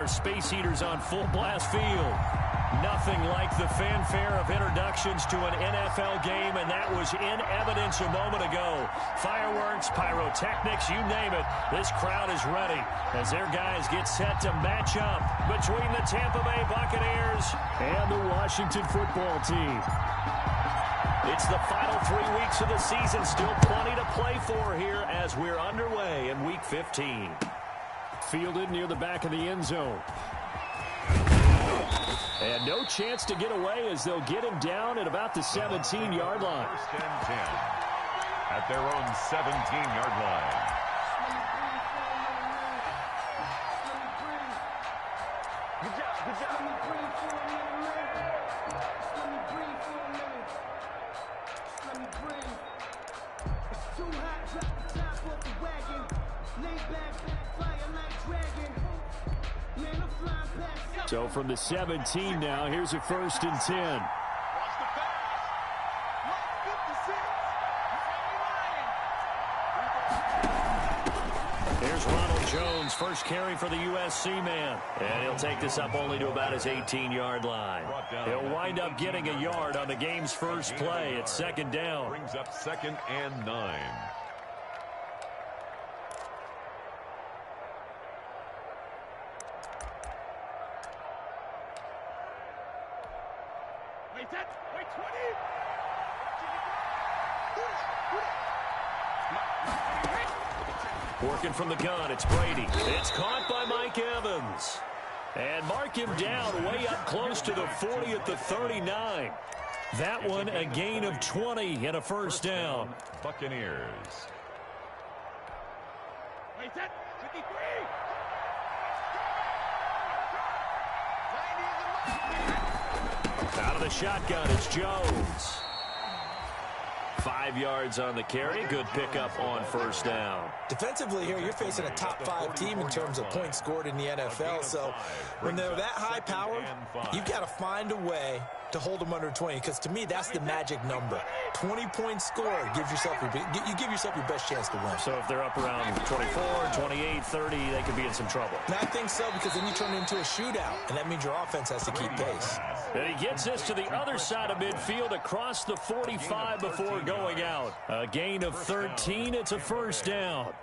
Space Heaters on full blast field. Nothing like the fanfare of introductions to an NFL game, and that was in evidence a moment ago. Fireworks, pyrotechnics, you name it. This crowd is ready as their guys get set to match up between the Tampa Bay Buccaneers and the Washington football team. It's the final 3 weeks of the season. Still plenty to play for here as we're underway in Week 15. Fielded near the back of the end zone. And no chance to get away as they'll get him down at about the 17-yard line. First and 10 at their own 17-yard line. Good job, good job. Let me breathe. It's too hot, drop the top off the wagon. Lay back, fire like dragon. Man, I'm flying past. So from the 17 now, here's a first and 10. Here's Ronald Jones, first carry for the USC man. And he'll take this up only to about his 18-yard line. He'll wind up getting a yard on the game's first play. It's second down. Brings up 2nd and 9. Working from the gun, it's Brady. It's caught by Mike Evans. And mark him down way up close to the 40 at the 39. That one a gain of 20 and a first down. Buccaneers. Out of the shotgun, it's Jones. 5 yards on the carry. Good pickup on first down. Defensively here, you're facing a top 5 team in terms of points scored in the NFL. So when they're that high powered, you've got to find a way to hold them under 20. Because to me, that's the magic number. 20 points scored gives yourself you give yourself your best chance to win. So if they're up around 24, 28, 30, they could be in some trouble. And I think so, because then you turn it into a shootout, and that means your offense has to keep pace. And he gets this to the other side of midfield across the 45 before going out. A gain of 13. It's a first down.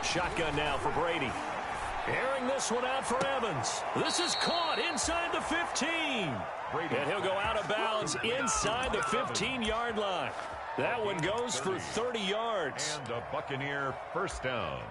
Shotgun now for Brady. Airing this one out for Evans. This is caught inside the 15. And he'll go out of bounds inside the 15-yard line. That one goes for 30 yards. And a Buccaneer first down.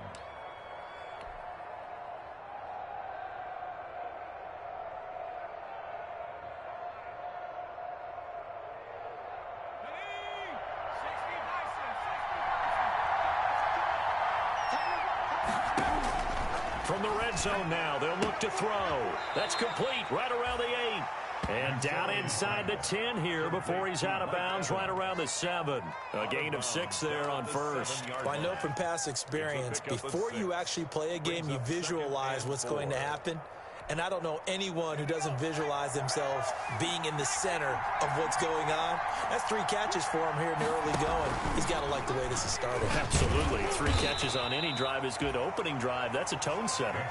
From the red zone now, they'll look to throw. That's complete right around the 8. And down inside the 10 here before he's out of bounds right around the 7. A gain of 6 there on first. Well, I know from past experience, before you actually play a game, you visualize what's going to happen. And I don't know anyone who doesn't visualize themselves being in the center of what's going on. That's 3 catches for him here in the early going. He's got to like the way this is started. Absolutely. 3 catches on any drive is good. Opening drive, that's a tone setter.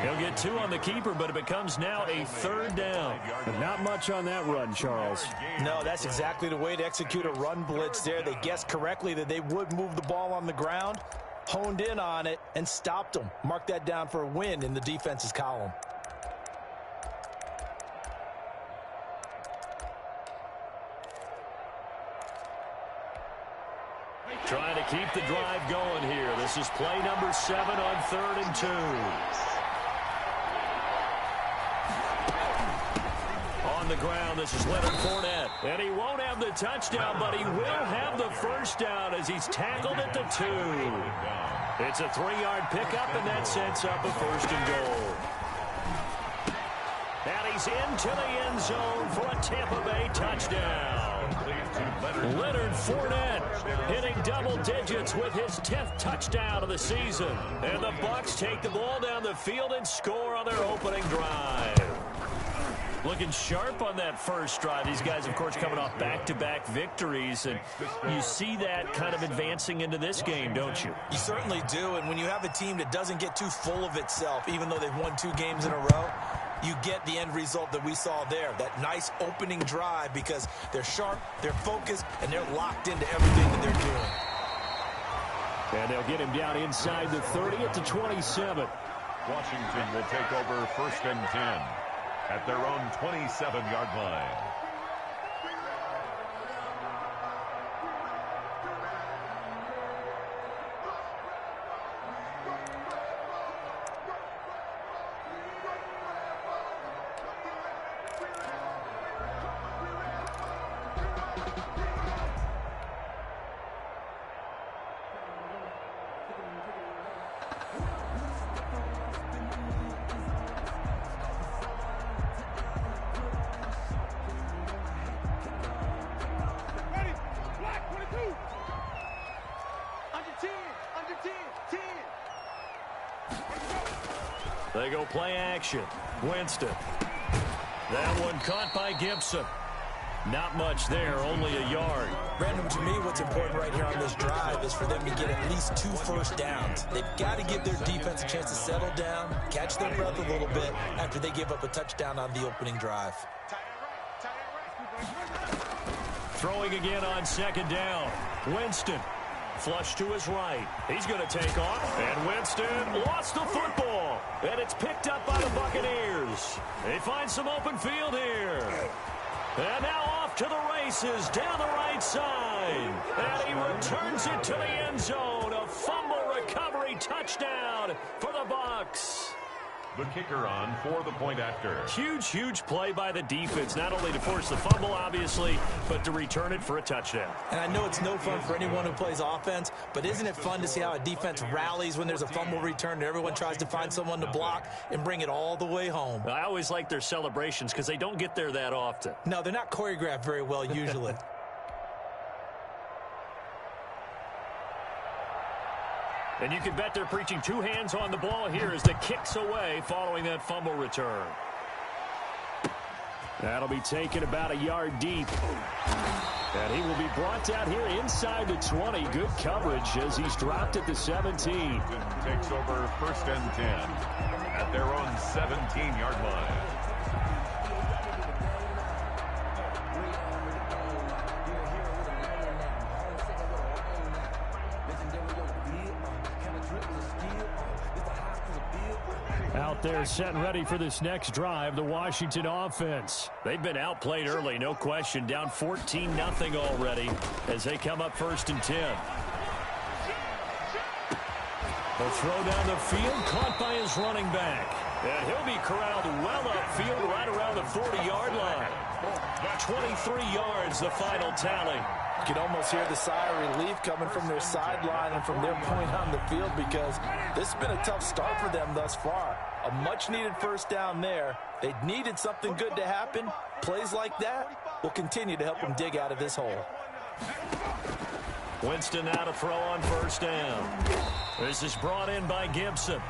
He'll get 2 on the keeper, but it becomes now a third down. But not much on that run, Charles. No, that's exactly the way to execute a run blitz there. They guessed correctly that they would move the ball on the ground, honed in on it, and stopped them. Mark that down for a win in the defense's column. Trying to keep the drive going here. This is play number 7 on 3rd and 2. On the ground, this is Leonard Fournette. And he won't have the touchdown, but he will have the first down as he's tackled at the 2. It's a 3-yard pickup, and that sets up a first and goal. And he's into the end zone for a Tampa Bay touchdown. Leonard Fournette hitting double digits with his 10th touchdown of the season. And the Bucs take the ball down the field and score on their opening drive. Looking sharp on that first drive. These guys, of course, coming off back-to-back victories, and you see that kind of advancing into this game, don't you? You certainly do, and when you have a team that doesn't get too full of itself, even though they've won 2 games in a row, you get the end result that we saw there, that nice opening drive, because they're sharp, they're focused, and they're locked into everything that they're doing. And they'll get him down inside the 30 at the 27. Washington will take over 1st and 10 at their own 27-yard line. They go play action. Winston. That one caught by Gibson. Not much there, only a yard. Brandon, to me, what's important right here on this drive is for them to get at least 2 first downs. They've got to give their defense a chance to settle down, catch their breath a little bit after they give up a touchdown on the opening drive. Throwing again on 2nd down. Winston. Flush to his right. He's going to take off. And Winston lost the football. And it's picked up by the Buccaneers. They find some open field here. And now off to the races down the right side. And he returns it to the end zone. A fumble recovery touchdown for the Bucs. The kicker on for the point after. Huge play by the defense, not only to force the fumble, obviously, but to return it for a touchdown. And I know it's no fun for anyone who plays offense, but isn't it fun to see how a defense rallies when there's a fumble return and everyone tries to find someone to block and bring it all the way home? I always like their celebrations because they don't get there that often. No, they're not choreographed very well usually. And you can bet they're preaching 2 hands on the ball here as the kick's away following that fumble return. That'll be taken about a yard deep. And he will be brought down here inside the 20. Good coverage as he's dropped at the 17. Takes over 1st and 10 at their own 17-yard line. Out there set and ready for this next drive, the Washington offense. They've been outplayed early, no question. Down 14-0 already as they come up 1st and 10. The throw down the field, caught by his running back. And he'll be corralled well upfield right around the 40-yard line. 23 yards, the final tally. You can almost hear the sigh of relief coming from their sideline and from their point on the field, because this has been a tough start for them thus far. A much-needed first down there. They needed something good to happen. Plays like that will continue to help them dig out of this hole. Winston now to throw on 1st down. This is brought in by Gibson.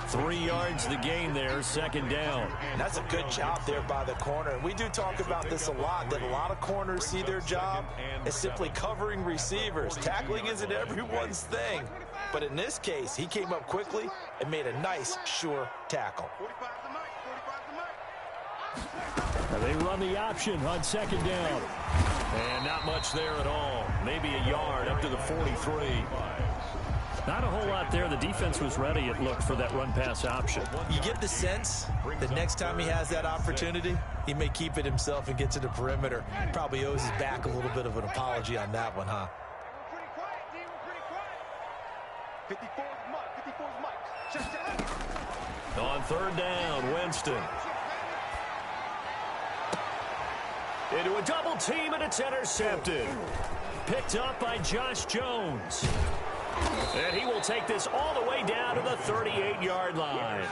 3 yards the gain there, 2nd down. And that's a good job there by the corner. We do talk about this a lot, that a lot of corners see their job as simply covering receivers. Tackling isn't everyone's thing. But in this case, he came up quickly and made a nice, sure tackle. And they run the option on 2nd down. And not much there at all. Maybe a yard up to the 43. Not a whole lot there. The defense was ready, it looked, for that run-pass option. You get the sense that next time he has that opportunity, he may keep it himself and get to the perimeter. Probably owes his back a little bit of an apology on that one, huh? On 3rd down, Winston. Into a double team, and it's intercepted. Picked up by Josh Jones. And he will take this all the way down to the 38-yard line.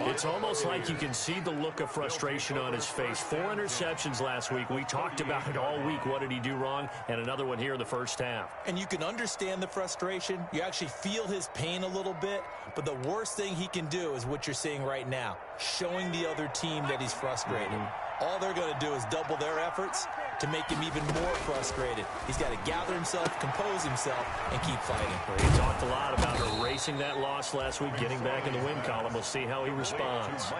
It's almost like you can see the look of frustration on his face. 4 interceptions last week. We talked about it all week. What did he do wrong? And another one here in the first half. And you can understand the frustration. You actually feel his pain a little bit. But the worst thing he can do is what you're seeing right now, showing the other team that he's frustrated. All they're going to do is double their efforts to make him even more frustrated. He's got to gather himself, compose himself, and keep fighting. He talked a lot about erasing that loss last week, getting back in the win column. We'll see how he responds.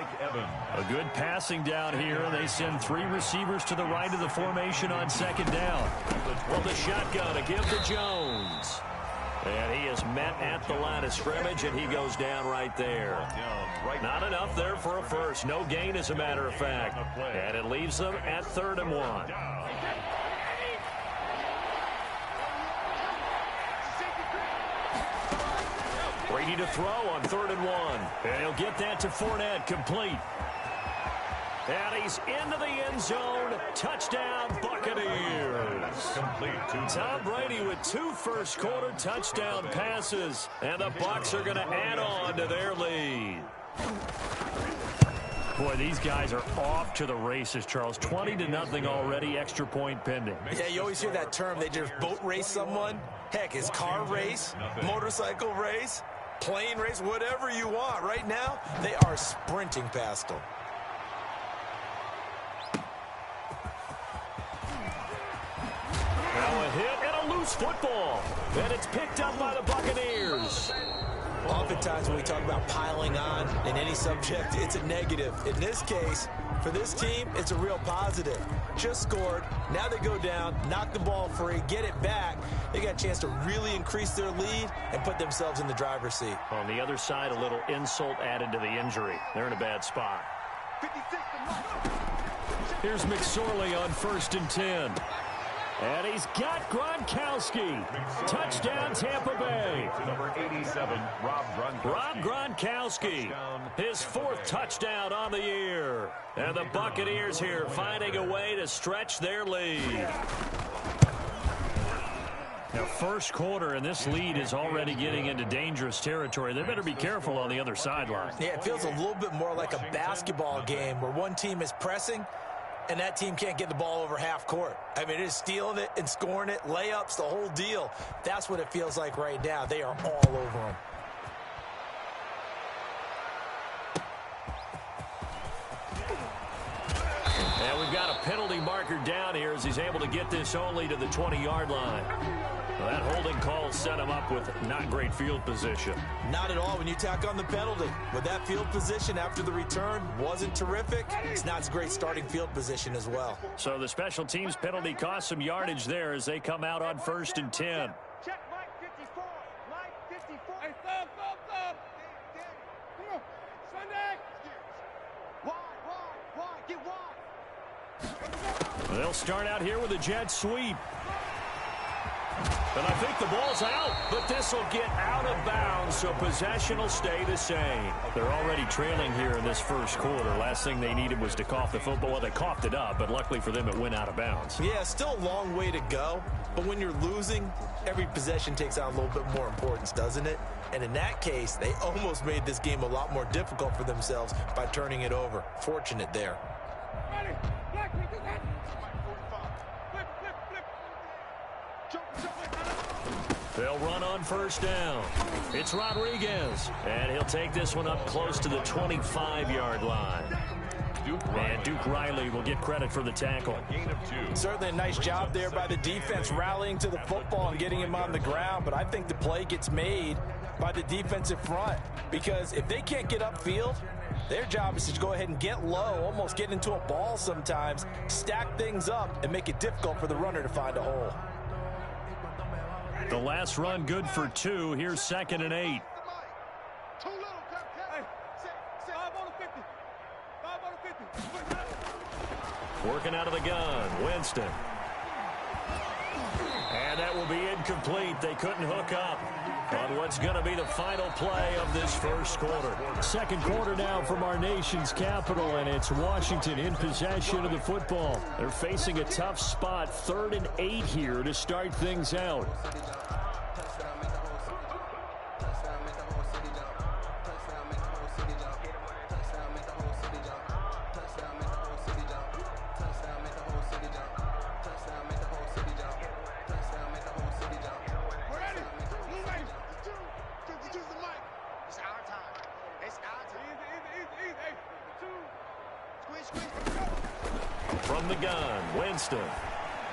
A good passing down here. They send 3 receivers to the right of the formation on second down. Well, the shotgun to give to Jones. And he is met at the line of scrimmage, and he goes down right there. Not enough there for a first. No gain, as a matter of fact. And it leaves them at 3rd and 1. Brady to throw on 3rd and 1. And he'll get that to Fournette, complete. And he's into the end zone. Touchdown, Buccaneers. Tom Brady with 2 first-quarter touchdown passes. And the Bucs are going to add on to their lead. Boy, these guys are off to the races, Charles. 20-0 already, extra point pending. Yeah, you always hear that term. They just boat race someone. Heck, it's car race, motorcycle race, plane race, whatever you want. Right now, they are sprinting past them. Now a hit and a loose football. And it's picked up by the Buccaneers. Oftentimes when we talk about piling on in any subject, it's a negative. In this case, for this team, it's a real positive. Just scored. Now they go down, knock the ball free, get it back. They got a chance to really increase their lead and put themselves in the driver's seat. On the other side, a little insult added to the injury. They're in a bad spot. Here's McSorley on 1st and 10. And he's got Gronkowski. Touchdown, Tampa Bay. Number 87, Rob Gronkowski. His 4th touchdown on the year. And the Buccaneers here finding a way to stretch their lead. Now, first quarter, and this lead is already getting into dangerous territory. They better be careful on the other sideline. Yeah, it feels a little bit more like a basketball game where one team is pressing and that team can't get the ball over half court. I mean, it is stealing it and scoring it, layups, the whole deal. That's what it feels like right now. They are all over them. And we've got a penalty marker down here as he's able to get this only to the 20-yard line. Well, that holding call set him up with not great field position. Not at all when you tack on the penalty. With that field position after the return wasn't terrific, it's not a great starting field position as well. So the special teams penalty cost some yardage there as they come out on 1st and 10. Check Mike 54. Mike 54. Hey, thumb. Sunday. Wide. Get wide. They'll start out here with a jet sweep. And I think the ball's out, but this will get out of bounds, so possession will stay the same. They're already trailing here in this first quarter. Last thing they needed was to cough the football. Well, they coughed it up, but luckily for them, it went out of bounds. Yeah, still a long way to go, but when you're losing, every possession takes on a little bit more importance, doesn't it? And in that case, they almost made this game a lot more difficult for themselves by turning it over. Fortunate there. They'll run on 1st down. It's Rodriguez, and he'll take this one up close to the 25-yard line. And Duke Riley will get credit for the tackle. Certainly a nice job there by the defense rallying to the football and getting him on the ground, but I think the play gets made by the defensive front because if they can't get upfield, their job is to go ahead and get low, almost get into a ball sometimes, stack things up, and make it difficult for the runner to find a hole. The last run good for 2. Here's 2nd and 8. Working out of the gun, Winston. And that will be incomplete. They couldn't hook up on what's going to be the final play of this first quarter. Second quarter now from our nation's capital, and it's Washington in possession of the football. They're facing a tough spot, 3rd and 8 here to start things out. From the gun, Winston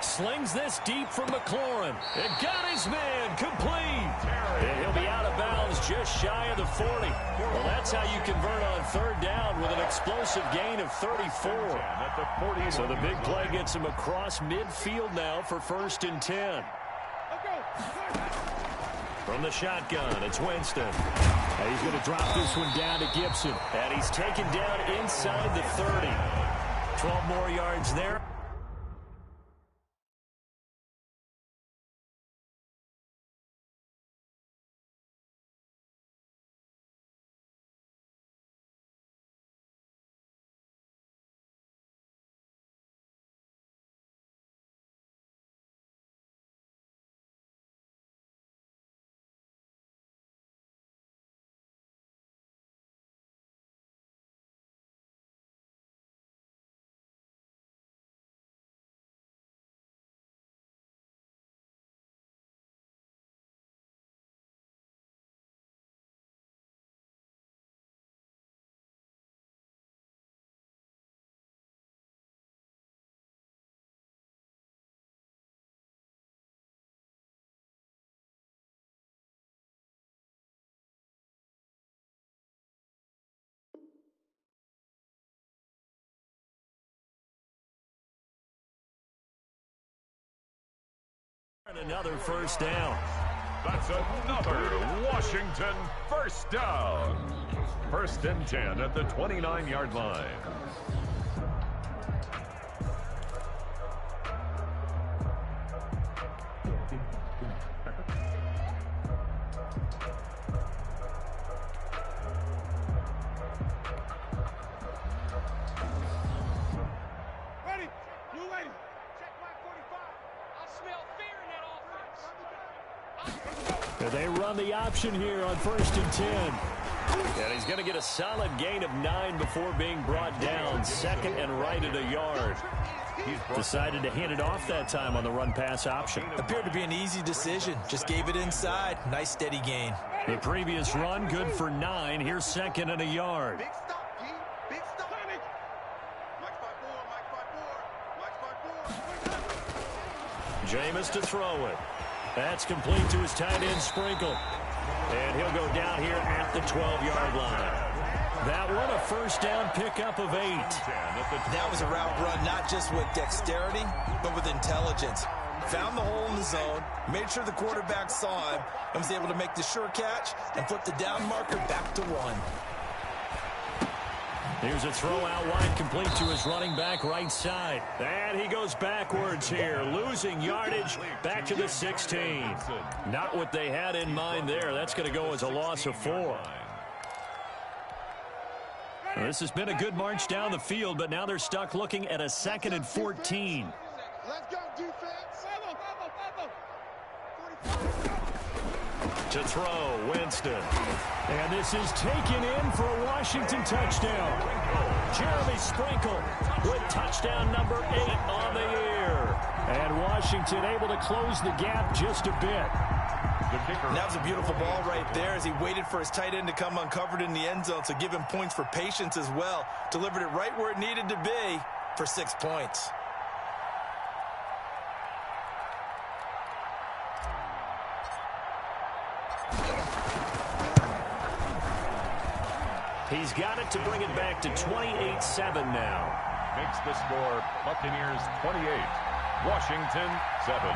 slings this deep from McLaurin. It got his man complete. And he'll be out of bounds just shy of the 40. Well, that's how you convert on third down with an explosive gain of 34. So the big play gets him across midfield now for 1st and 10. From the shotgun, it's Winston. And he's going to drop this one down to Gibson. And he's taken down inside the 30. 12 more yards there. Another first down. That's another Washington first down. 1st and 10 at the 29-yard line. Ready? You ready? Check my 45. I smell fear in that offense. They run the option here on 1st and 10. And he's going to get a solid gain of 9 before being brought down. 2nd and right at a yard. Decided to hand it off that time on the run-pass option. Appeared to be an easy decision. Just gave it inside. Nice steady gain. The previous run good for 9. Here's 2nd and a yard. Big stop, G. Big stop. Mike 5-4, Mike 5-4. Jameis to throw it. That's complete to his tight end, Sprinkle. And he'll go down here at the 12-yard line. That one a first down pickup of 8. That was a route run not just with dexterity, but with intelligence. Found the hole in the zone, made sure the quarterback saw him, and was able to make the sure catch and flip the down marker back to 1. Here's a throw out wide, complete to his running back right side. And he goes backwards here, losing yardage back to the 16. Not what they had in mind there. That's going to go as a loss of 4. Well, this has been a good march down the field, but now they're stuck looking at a 2nd and 14. Let's go, defense. To throw, Winston. And this is taken in for a Washington touchdown. Jeremy Sprinkle with touchdown number 8 on the year. And Washington able to close the gap just a bit. And that was a beautiful ball right there as he waited for his tight end to come uncovered in the end zone, so give him points for patience as well. Delivered it right where it needed to be for 6 points. He's got it to bring it back to 28-7 now. Makes the score Buccaneers 28, Washington 7.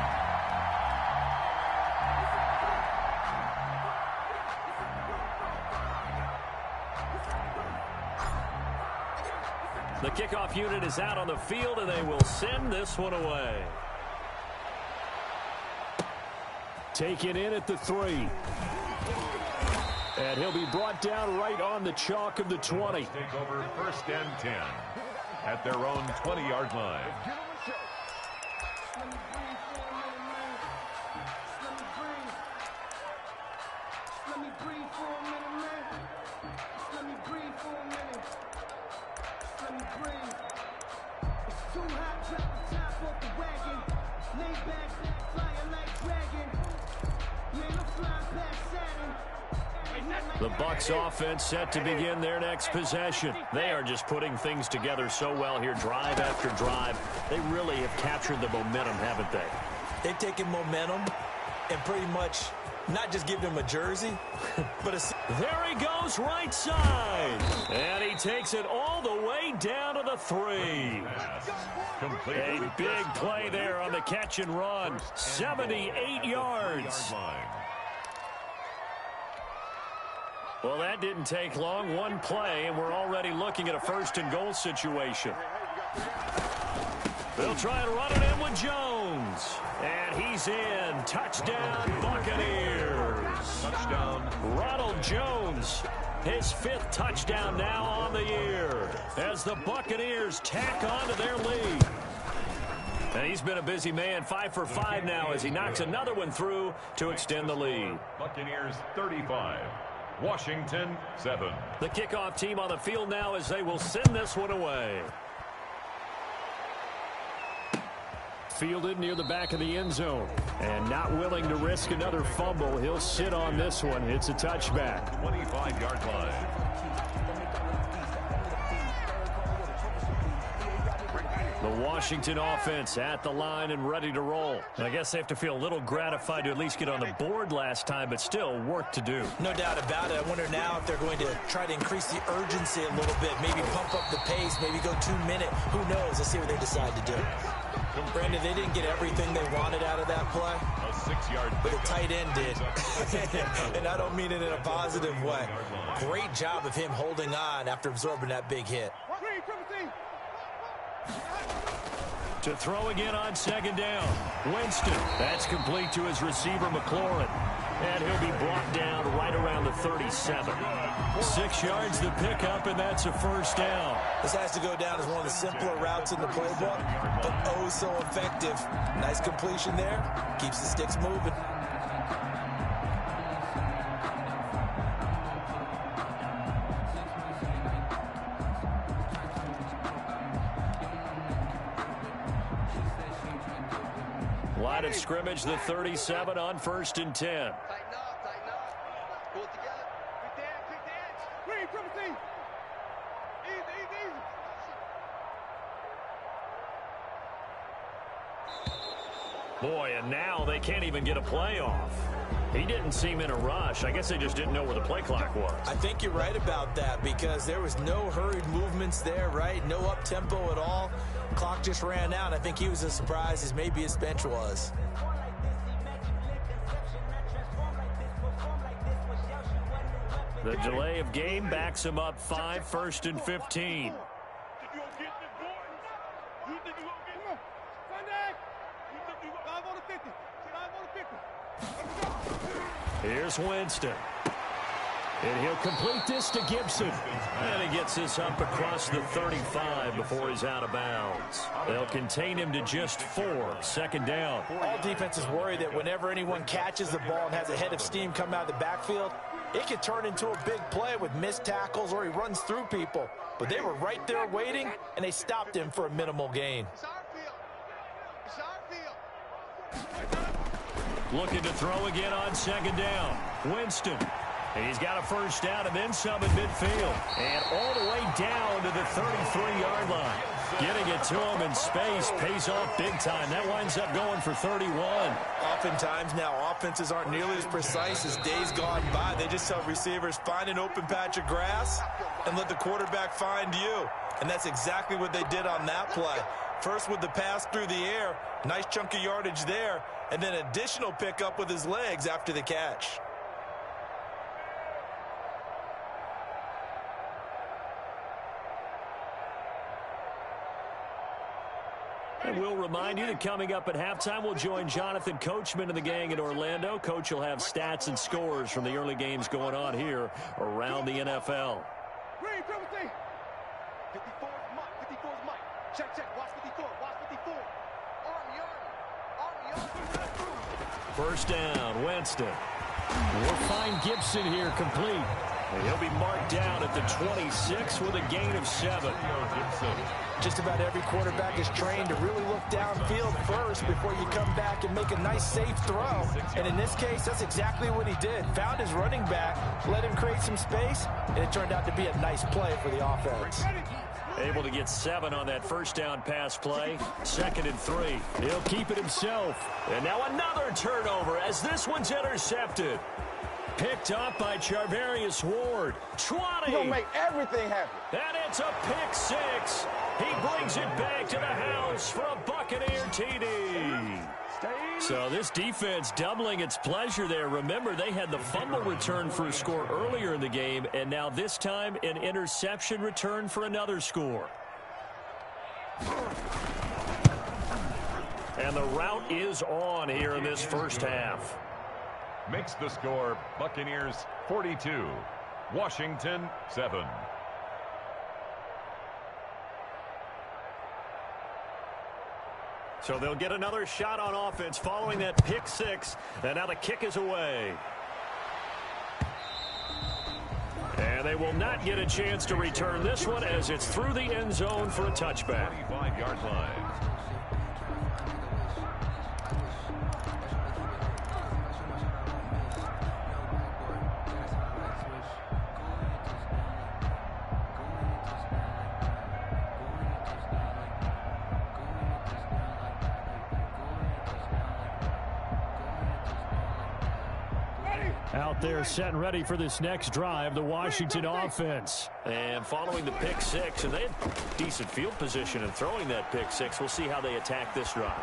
The kickoff unit is out on the field, and they will send this one away. Taken in at the 3. And he'll be brought down right on the chalk of the 20. Take over 1st and 10 at their own 20-yard line. Let me breathe for a minute, man. Let me breathe for a minute. Let me breathe. It's too hot, drop the top off the wagon. Lay back, flying like dragon. Man, I'm flying past Saturn. And The Bucs offense set to begin their next possession. They are just putting things together so well here, drive after drive. They really have captured the momentum, haven't they? They've taken momentum and pretty much not just given him a jersey, but there he goes right side. And he takes it all the way down to the 3. A big play there on the catch and run. 78 yards. Well, that didn't take long. One play, and we're already looking at a 1st and goal situation. They'll try and run it in with Jones. And he's in. Touchdown, Buccaneers. Touchdown. Ronald Jones, his 5th touchdown now on the year, as the Buccaneers tack on to their lead. And he's been a busy man, 5 for 5 now as he knocks another one through to extend the lead. Buccaneers 35. Washington 7. The kickoff team on the field now as they will send this one away. Fielded near the back of the end zone. And not willing to risk another fumble. He'll sit on this one. It's a touchback. 25-yard line. The Washington offense at the line and ready to roll. I guess they have to feel a little gratified to at least get on the board last time, but still work to do. No doubt about it. I wonder now if they're going to try to increase the urgency a little bit, maybe pump up the pace, maybe go 2-minute. Who knows? Let's see what they decide to do. Brandon, they didn't get everything they wanted out of that play, a 6-yard but the tight end did. And I don't mean it in a positive way. Great job of him holding on after absorbing that big hit. To throw again on 2nd down. Winston. That's complete to his receiver, McLaurin. And he'll be brought down right around the 37. 6 yards the pickup, and that's a 1st down. This has to go down as one of the simpler routes in the playbook, but oh so effective. Nice completion there. Keeps the sticks moving. Line of scrimmage, the 37 on 1st and 10. Tighten up, tighten up. Pull it together. Quick dance. Green, triple T. Easy. Boy, and now they can't even get a play off. He didn't seem in a rush. I guess they just didn't know where the play clock was. I think you're right about that because there was no hurried movements there, right? No up-tempo at all. Clock just ran out. I think he was as surprised as maybe his bench was. The delay of game backs him up 5, 1st and 15. Here's Winston. And he'll complete this to Gibson. And he gets this up across the 35 before he's out of bounds. They'll contain him to just 4. 2nd down. All defenses worry that whenever anyone catches the ball and has a head of steam come out of the backfield, it could turn into a big play with missed tackles or he runs through people. But they were right there waiting, and they stopped him for a minimal gain. Looking to throw again on 2nd down. Winston. And he's got a 1st down and then some in midfield. And all the way down to the 33-yard line. Getting it to him in space pays off big time. That winds up going for 31. Oftentimes now offenses aren't nearly as precise as days gone by. They just tell receivers, find an open patch of grass and let the quarterback find you. And that's exactly what they did on that play. First with the pass through the air, nice chunk of yardage there, and then additional pickup with his legs after the catch. And we'll remind you that coming up at halftime, we'll join Jonathan Coachman and the gang in Orlando. Coach will have stats and scores from the early games going on here around the NFL. Green, triple T. 54 is Mike. 54 is Mike. Check. Watch 54. Watch 54. Army. 1st down, Winston. We'll find Gibson here complete. And he'll be marked down at the 26 with a gain of 7. Just about every quarterback is trained to really look downfield first before you come back and make a nice, safe throw. And in this case, that's exactly what he did. Found his running back, let him create some space, and it turned out to be a nice play for the offense. Able to get 7 on that first down pass play. 2nd and 3. He'll keep it himself. And now another turnover as this one's intercepted. Picked up by Charvarius Ward. 20. He's going to make everything happen. And it's a pick 6. He brings it back to the house for a Buccaneer TD. So this defense doubling its pleasure there. Remember, they had the fumble return for a score earlier in the game, and now this time an interception return for another score. And the route is on here in this first half. Makes the score Buccaneers 42, Washington 7. So they'll get another shot on offense following that pick 6. And now the kick is away. And they will not get a chance to return this one as it's through the end zone for a touchback. 25-yard line. Out there set and ready for this next drive, the Washington offense. And following the pick 6, and they had decent field position in throwing that pick 6. We'll see how they attack this drive.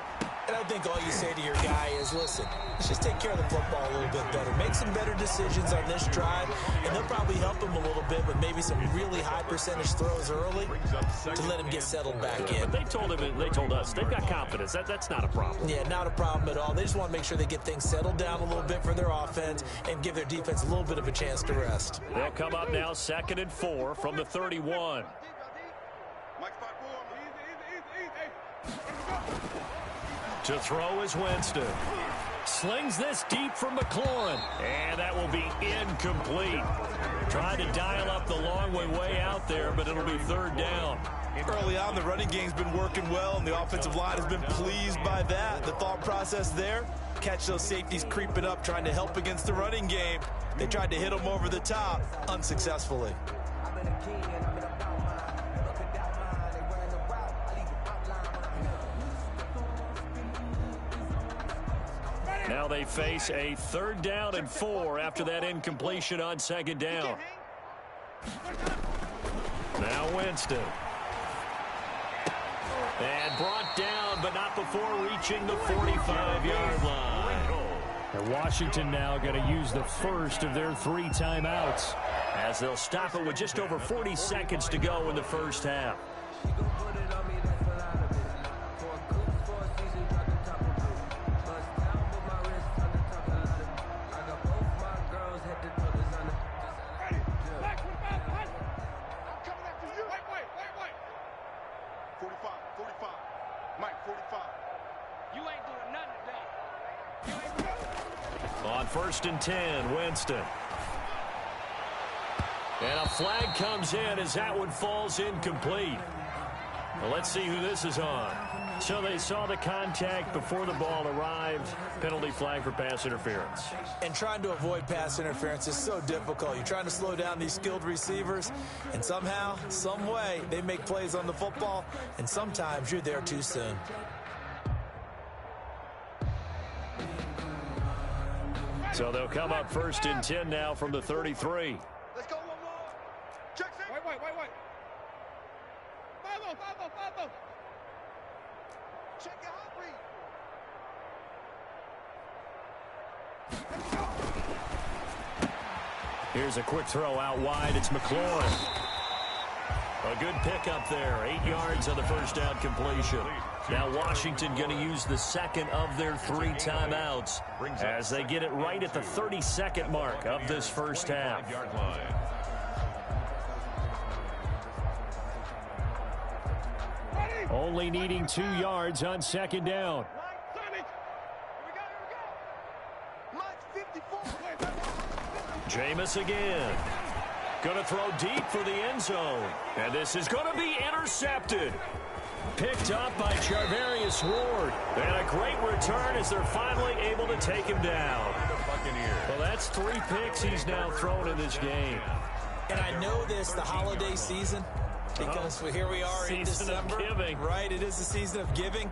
And I think all you say to your guy is, listen, let's just take care of the football a little bit better. Make some better decisions on this drive, and they'll probably help him a little bit with maybe some really high percentage throws early to let him get settled back in. But they told us, they've got confidence. That's not a problem. Yeah, not a problem at all. They just want to make sure they get things settled down a little bit for their offense and give their defense a little bit of a chance to rest. They'll come up now 2nd and 4 from the 31. To throw is Winston. Slings this deep from McLaurin. And that will be incomplete. Trying to dial up the long way out there, but it'll be 3rd down. Early on, the running game's been working well, and the offensive line has been pleased by that. The thought process there, catch those safeties creeping up, trying to help against the running game. They tried to hit them over the top, unsuccessfully. Now they face a 3rd down and 4 after that incompletion on 2nd down. Now Winston. And brought down, but not before reaching the 45-yard line. And Washington now going to use the first of their 3 timeouts, as they'll stop it with just over 40 seconds to go in the first half. On 1st and 10, Winston. And a flag comes in as that one falls incomplete. Well, let's see who this is on. So they saw the contact before the ball arrived. Penalty flag for pass interference. And trying to avoid pass interference is so difficult. You're trying to slow down these skilled receivers, and somehow, some way, they make plays on the football, and sometimes you're there too soon. So they'll come up 1st and 10 now from the 33. Let's go one more. Check. Wait. Follow. Check your hot read. Here's a quick throw out wide. It's McLaurin. A good pickup there. 8 yards on the first down completion. Now Washington going to use the 2nd of their 3 timeouts as they get it right at the 32nd mark of this first half. only needing 2 yards on 2nd down. Jameis again. Going to throw deep for the end zone. And this is going to be intercepted. Picked up by Charvarius Ward. And a great return as they're finally able to take him down. Well, that's 3 picks he's now thrown in this game. And I know this, the holiday season, because here we are in December. Season of giving. Right, it is the season of giving.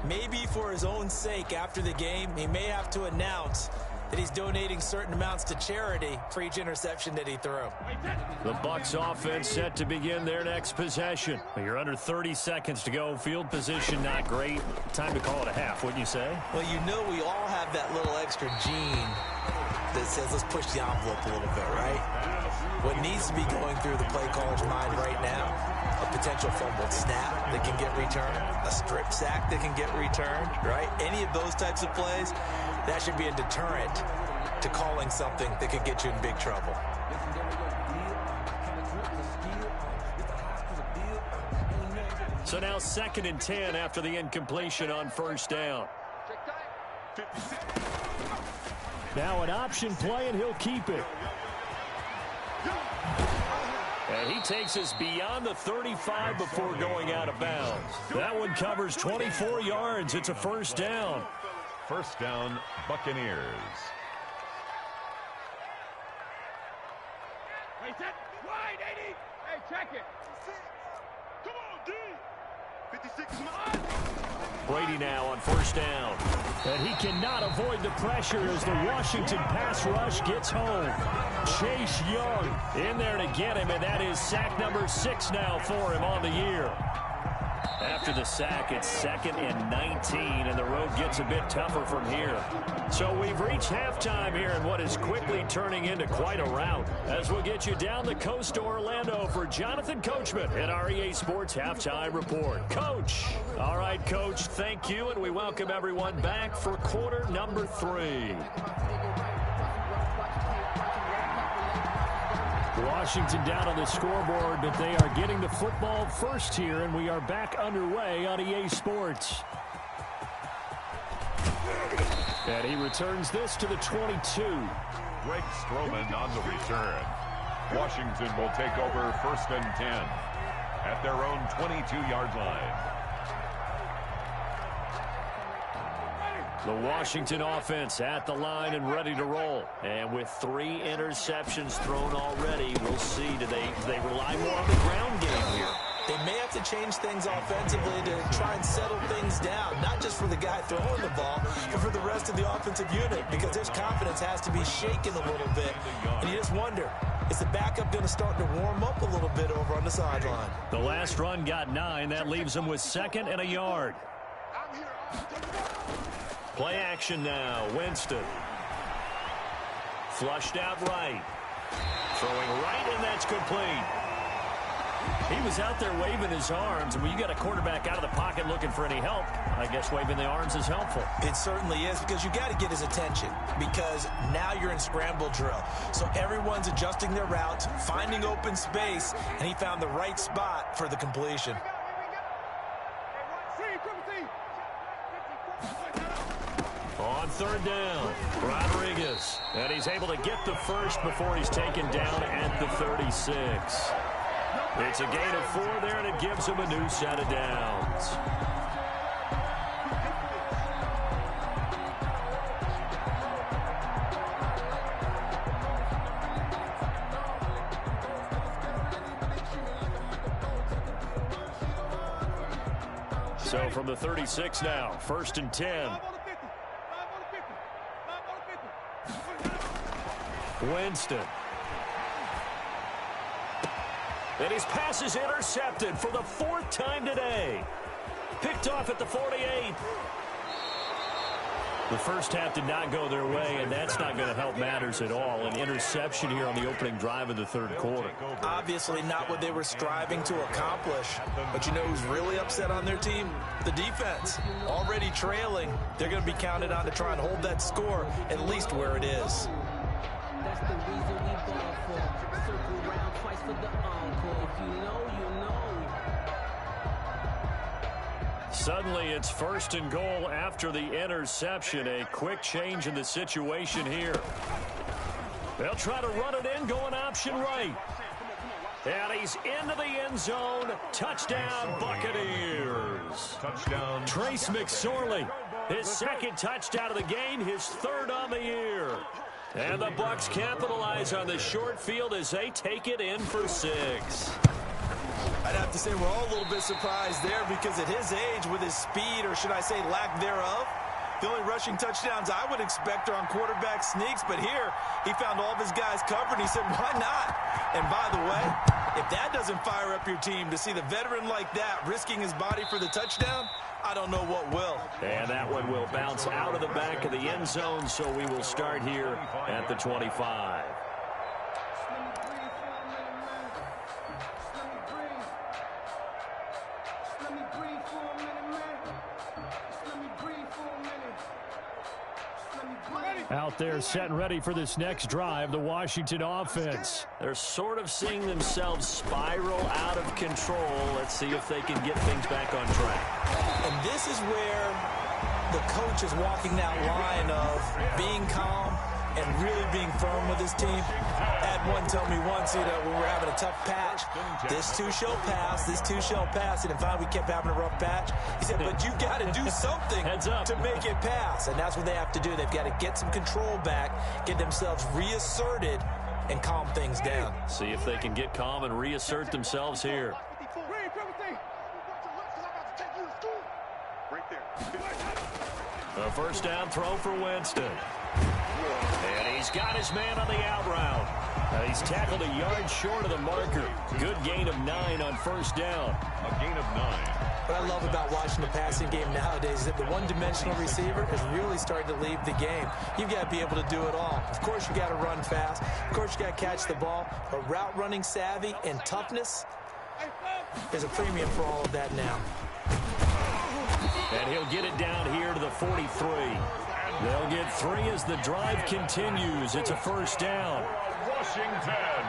Maybe for his own sake after the game, he may have to announce that he's donating certain amounts to charity for each interception that he threw. The Bucs offense set to begin their next possession. You're under 30 seconds to go. Field position not great. Time to call it a half, wouldn't you say? Well, you know we all have that little extra gene that says let's push the envelope a little bit, right? What needs to be going through the play caller's mind right now, a potential fumbled snap that can get returned, a strip sack that can get returned, right? Any of those types of plays, that should be a deterrent to calling something that could get you in big trouble. So now 2nd and 10 after the incompletion on first down. Now an option play, and he'll keep it. And he takes us beyond the 35 before going out of bounds. That one covers 24 yards. It's a first down. First down, Buccaneers. Hey, set. Wide, 80. Hey, check it. Come on, D. 56 miles. Brady now on first down. And he cannot avoid the pressure as the Washington pass rush gets home. Chase Young in there to get him, and that is sack number 6 now for him on the year. After the sack, it's 2nd and 19, and the road gets a bit tougher from here. So we've reached halftime here in what is quickly turning into quite a rout. As we'll get you down the coast to Orlando for Jonathan Coachman at our EA Sports Halftime Report. Coach. All right, Coach, thank you, and we welcome everyone back for quarter number 3. Washington down on the scoreboard, but they are getting the football first here, and we are back underway on EA Sports. And he returns this to the 22. Greg Stroman on the return. Washington will take over 1st and 10 at their own 22-yard line. The Washington offense at the line and ready to roll. And with 3 interceptions thrown already, we'll see, do they rely more on the ground game here? They may have to change things offensively to try and settle things down, not just for the guy throwing the ball, but for the rest of the offensive unit, because his confidence has to be shaken a little bit. And you just wonder, is the backup going to start to warm up a little bit over on the sideline? The last run got 9. That leaves them with 2nd and a yard. Play action now. Winston. Flushed out right. Throwing right, and that's complete. He was out there waving his arms, and when you got a quarterback out of the pocket looking for any help, I guess waving the arms is helpful. It certainly is, because you got to get his attention, because now you're in scramble drill. So everyone's adjusting their routes, finding open space, and he found the right spot for the completion. On 3rd down, Rodriguez. And he's able to get the first before he's taken down at the 36. It's a gain of 4 there, and it gives him a new set of downs. So from the 36 now, 1st and 10. Winston. And his pass is intercepted for the 4th time today. Picked off at the 48. The first half did not go their way, and that's not going to help matters at all. An interception here on the opening drive of the 3rd quarter. Obviously not what they were striving to accomplish. But you know who's really upset on their team? The defense. Already trailing. They're going to be counted on to try and hold that score at least where it is. That's the reason we ball for. Circle round twice for the encore. If you know, you know. Suddenly it's 1st and goal after the interception. A quick change in the situation here. They'll try to run it in, going option right. And he's into the end zone. Touchdown, Buccaneers. Touchdown. Trace McSorley, his second touchdown of the game, his third on the year. And the Bucs capitalize on the short field as they take it in for 6. I'd have to say we're all a little bit surprised there because at his age, with his speed, or should I say lack thereof, the only rushing touchdowns I would expect are on quarterback sneaks. But here, he found all of his guys covered, and he said, why not? And by the way, if that doesn't fire up your team to see the veteran like that risking his body for the touchdown, I don't know what will. And that one will bounce out of the back of the end zone, so we will start here at the 25. Out there set and ready for this next drive, the Washington offense. They're sort of seeing themselves spiral out of control. Let's see if they can get things back on track. And this is where the coach is walking that line of being calm and really being firm with his team. Had one tell me once, when we're having a tough patch, this too shall pass, this too shall pass. And finally we kept having a rough patch. He said, but you got to do something to make it pass. And that's what they have to do. They've got to get some control back, get themselves reasserted, and calm things down. See if they can get calm and reassert themselves here. A first down throw for Winston. And he's got his man on the out route. He's tackled a yard short of the marker. Good gain of 9 on first down. A gain of 9. What I love about watching the passing game nowadays is that the one-dimensional receiver is really starting to leave the game. You've got to be able to do it all. Of course, you got to run fast. Of course, you got to catch the ball. But route running savvy and toughness, there's a premium for all of that now. And he'll get it down here to the 43. They'll get 3 as the drive continues. It's a first down. Washington.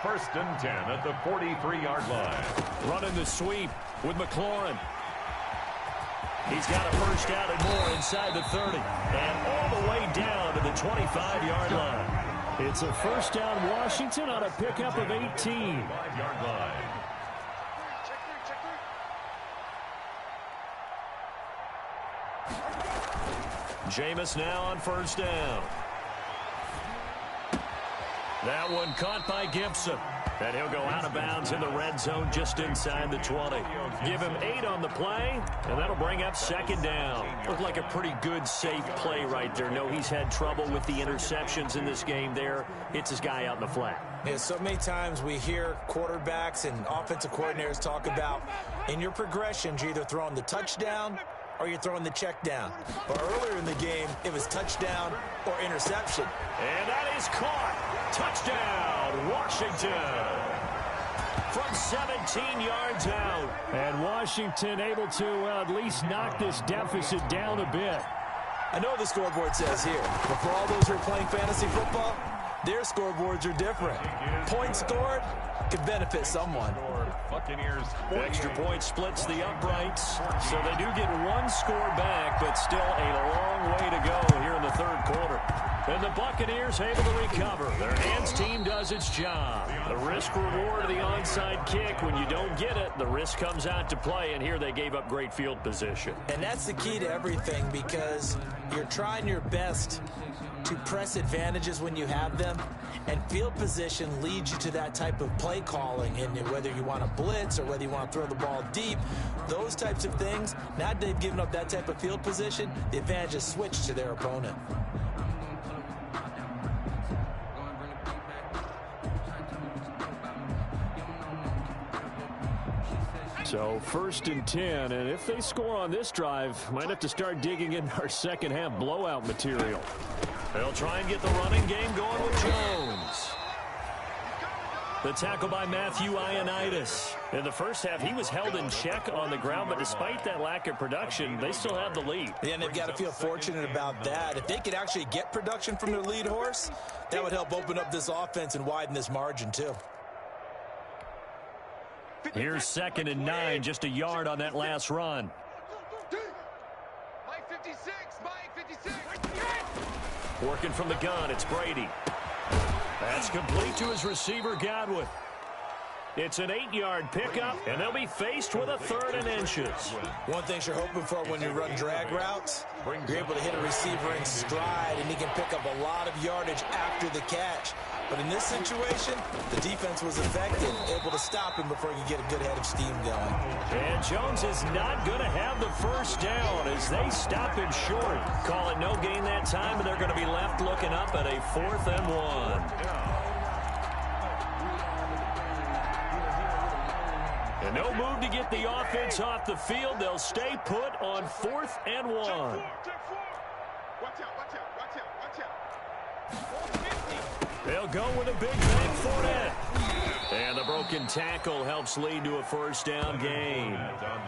First and 10 at the 43-yard line. Running the sweep with McLaurin. He's got a first down and more inside the 30. And all the way down to the 25-yard line. It's a first down Washington on a pickup of 18. 5-yard line. Jameis now on first down. That one caught by Gibson. And he'll go out of bounds in the red zone just inside the 20. Give him 8 on the play, and that'll bring up second down. Looked like a pretty good, safe play right there. No, he's had trouble with the interceptions in this game there. Hits his guy out in the flat. Yeah, so many times we hear quarterbacks and offensive coordinators talk about in your progressions, you're either throwing the touchdown or you're throwing the check down. But earlier in the game, it was touchdown or interception. And that is caught. Touchdown, Washington. From 17 yards out. And Washington able to at least knock this deficit down a bit. I know the scoreboard says here, but for all those who are playing fantasy football, their scoreboards are different. Points scored could benefit someone. Buccaneers. Extra point splits the uprights, so they do get 1 score back, but still a long way to go here in the third quarter. And the Buccaneers able to recover. Their hands team does its job. The risk reward of the onside kick. When you don't get it, the risk comes out to play, and here they gave up great field position. And that's the key to everything, because you're trying your best to press advantages when you have them, and field position leads you to that type of play calling. And whether you want to blitz or whether you want to throw the ball deep, those types of things, now that they've given up that type of field position, the advantage is switched to their opponent. So first and 10, and if they score on this drive, might have to start digging in our second half blowout material. They'll try and get the running game going with Jones. The tackle by Matthew Ioannidis. In the first half, he was held in check on the ground, but despite that lack of production, they still have the lead. Yeah, and they've got to feel fortunate about that. If they could actually get production from their lead horse, that would help open up this offense and widen this margin too. Here's second and 9, just a yard on that last run. Mike 56, Mike 56. Working from the gun, it's Brady. That's complete to his receiver, Godwin. It's an 8-yard pickup, and they'll be faced with a 3rd and inches. One thing you're hoping for when you run drag routes, you're able to hit a receiver in stride, and he can pick up a lot of yardage after the catch. But in this situation, the defense was effective, able to stop him before he could get a good head of steam going. And Jones is not going to have the first down as they stop him short. Call it no gain that time, and they're going to be left looking up at a 4th and 1. And no move to get the offense off the field. They'll stay put on 4th and 1. Watch out, watch out, watch out, watch out. They'll go with a big bang for it. And the broken tackle helps lead to a first down gain.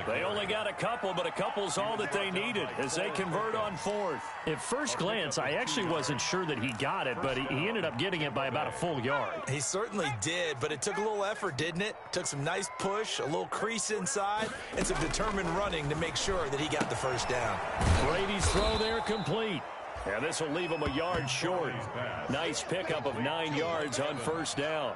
They only got a couple, but a couple's all that they needed as they convert on 4th. At first glance, I actually wasn't sure that he got it, but he ended up getting it by about a full yard. He certainly did, but it took a little effort, didn't it? Took some nice push, a little crease inside, and some determined running to make sure that he got the first down. Brady's throw there complete. And this will leave him a yard short. Nice pickup of 9 yards on first down.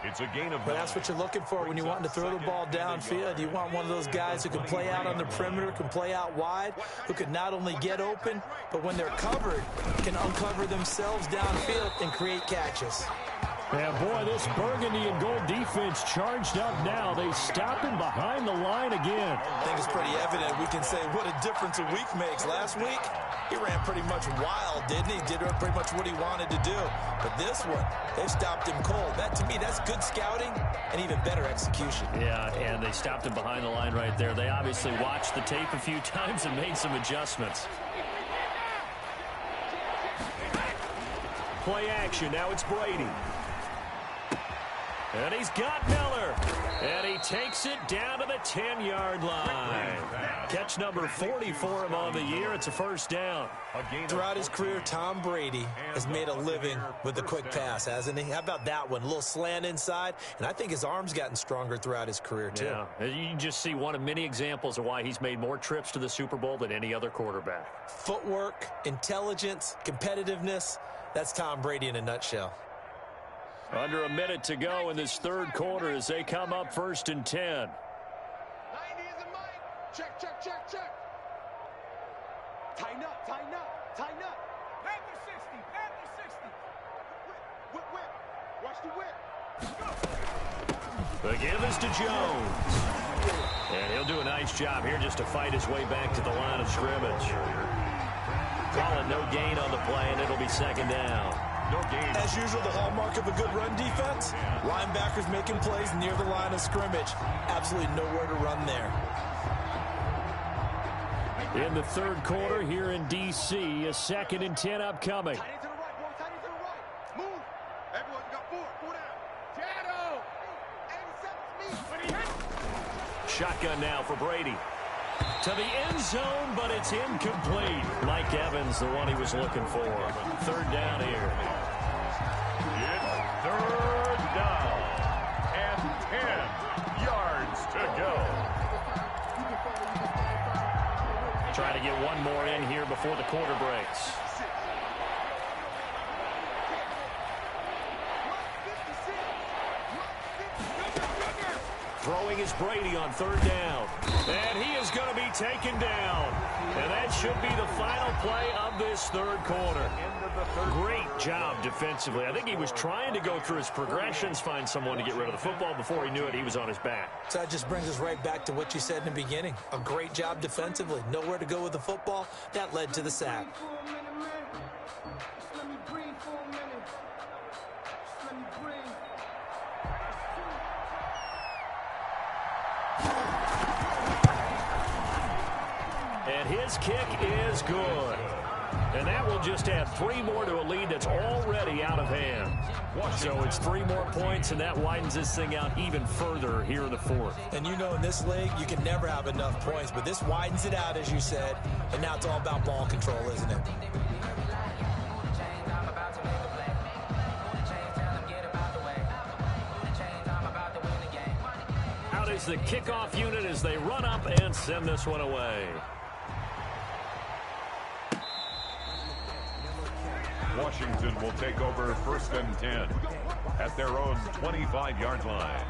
It's a gain of 9. But that's what you're looking for when you want to throw the ball downfield. You want one of those guys who can play out on the perimeter, can play out wide, who can not only get open, but when they're covered, can uncover themselves downfield and create catches. Yeah, boy, this burgundy and gold defense charged up now. They stop him behind the line again. I think it's pretty evident. We can say what a difference a week makes. Last week, he ran pretty much wild, didn't he? Did pretty much what he wanted to do. But this one, they've stopped him cold. That, to me, that's good scouting and even better execution. Yeah, and they stopped him behind the line right there. They obviously watched the tape a few times and made some adjustments. Play action. Now it's Brady. And he's got Miller. And he takes it down to the 10-yard line. Catch number 40 for him on the year. It's a first down. Throughout his career, Tom Brady has made a living with the quick pass, hasn't he? How about that one? A little slant inside, and I think his arm's gotten stronger throughout his career, too. Yeah, you can just see one of many examples of why he's made more trips to the Super Bowl than any other quarterback. Footwork, intelligence, competitiveness, that's Tom Brady in a nutshell. Under a minute to go in this third quarter as they come up 1st and 10. 90 is a mine. Check, check, check, check. Tighten up, tighten up, tighten up. Panther 60, Panther 60. Whip, whip, whip. Watch the whip. The give is to Jones. And he'll do a nice job here just to fight his way back to the line of scrimmage. Call it no gain on the play, and it'll be 2nd down. No gain. As usual, the hallmark of a good run defense, linebackers making plays near the line of scrimmage. Absolutely nowhere to run there. In the third quarter here in D.C., a 2nd and 10 upcoming. Tight into the right, boy, tight into the right. Move. Everyone got 4. Pull down. Shadow. 87's me. Shotgun now for Brady. To the end zone, but it's incomplete. Mike Evans, the one he was looking for. 3rd down here. It's 3rd down and 10 yards to go. Try to get one more in here before the quarter breaks. Throwing is Brady on 3rd down. And he is going to be taken down. And that should be the final play of this third quarter. Great job defensively. I think he was trying to go through his progressions, find someone to get rid of the football. Before he knew it, he was on his back. So that just brings us right back to what you said in the beginning. A great job defensively. Nowhere to go with the football. That led to the sack. Let me breathe for a minute. Let me breathe. And his kick is good. And that will just add 3 more to a lead that's already out of hand. So it's 3 more points, and that widens this thing out even further here in the 4th. And you know in this league, you can never have enough points, but this widens it out, as you said, and now it's all about ball control, isn't it? Out is the kickoff unit as they run up and send this one away. Washington will take over 1st and 10 at their own 25-yard line.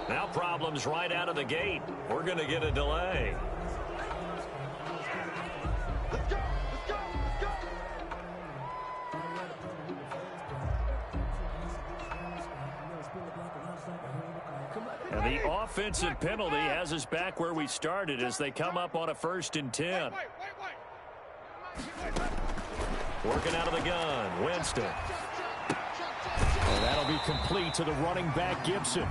Now problems right out of the gate. We're going to get a delay. Let's go! Let's go! Let's go! And the offensive penalty has us back where we started as they come up on a 1st and 10. Working out of the gun, Winston. And that'll be complete to the running back, Gibson.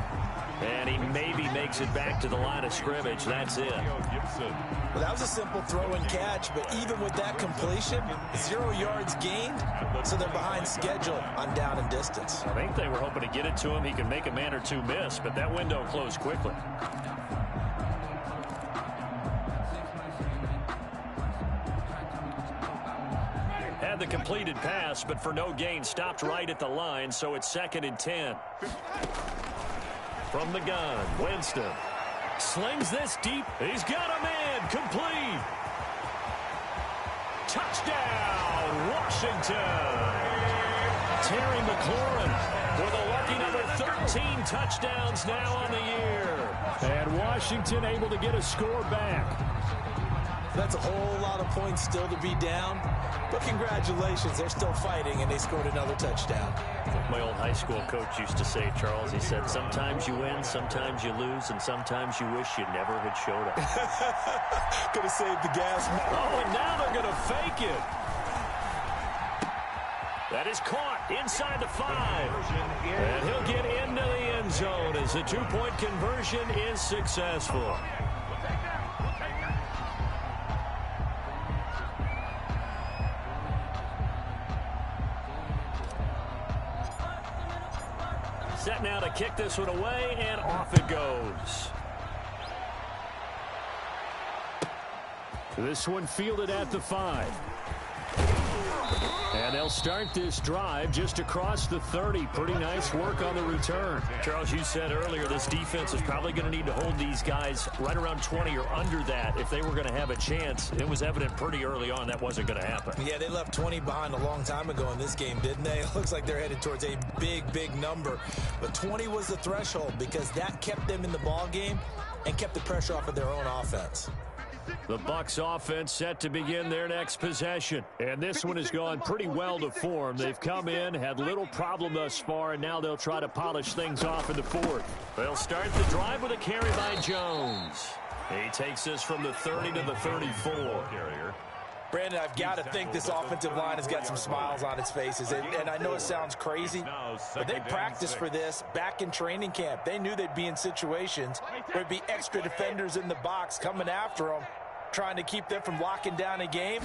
And he maybe makes it back to the line of scrimmage. That's it. Well, that was a simple throw and catch, but even with that completion, 0 yards gained, so they're behind schedule on down and distance. I think they were hoping to get it to him. He could make a man or two miss, but that window closed quickly. Had the completed pass, but for no gain, stopped right at the line, so it's 2nd and 10. From the gun, Winston slings this deep. He's got a man, complete. Touchdown, Washington. Terry McLaurin with a lucky number 13 touchdowns now on the year. And Washington able to get a score back. That's a whole lot of points still to be down, but congratulations, they're still fighting, and they scored another touchdown. My old high school coach used to say, Charles, he said, sometimes you win, sometimes you lose, and sometimes you wish you never had showed up. Could have saved the gas. Oh, and now they're going to fake it. That is caught inside the 5. And he'll get into the end zone as the 2-point conversion is successful. Set now to kick this one away, and off it goes. This one fielded at the 5. And they'll start this drive just across the 30. Pretty nice work on the return. Charles, you said earlier this defense is probably going to need to hold these guys right around 20 or under that if they were going to have a chance. It was evident pretty early on that wasn't going to happen. Yeah, they left 20 behind a long time ago in this game, didn't they? It looks like they're headed towards a big number. But 20 was the threshold because that kept them in the ball game and kept the pressure off of their own offense. The Bucs offense set to begin their next possession. And this one has gone pretty well to form. They've come in, had little problem thus far, and now they'll try to polish things off in the 4th. They'll start the drive with a carry by Jones. He takes this from the 30 to the 34. Brandon, I've got to think this offensive line has got some smiles on its faces. And I know it sounds crazy, but they practiced for this back in training camp. They knew they'd be in situations where there'd be extra defenders in the box coming after them, trying to keep them from locking down a game.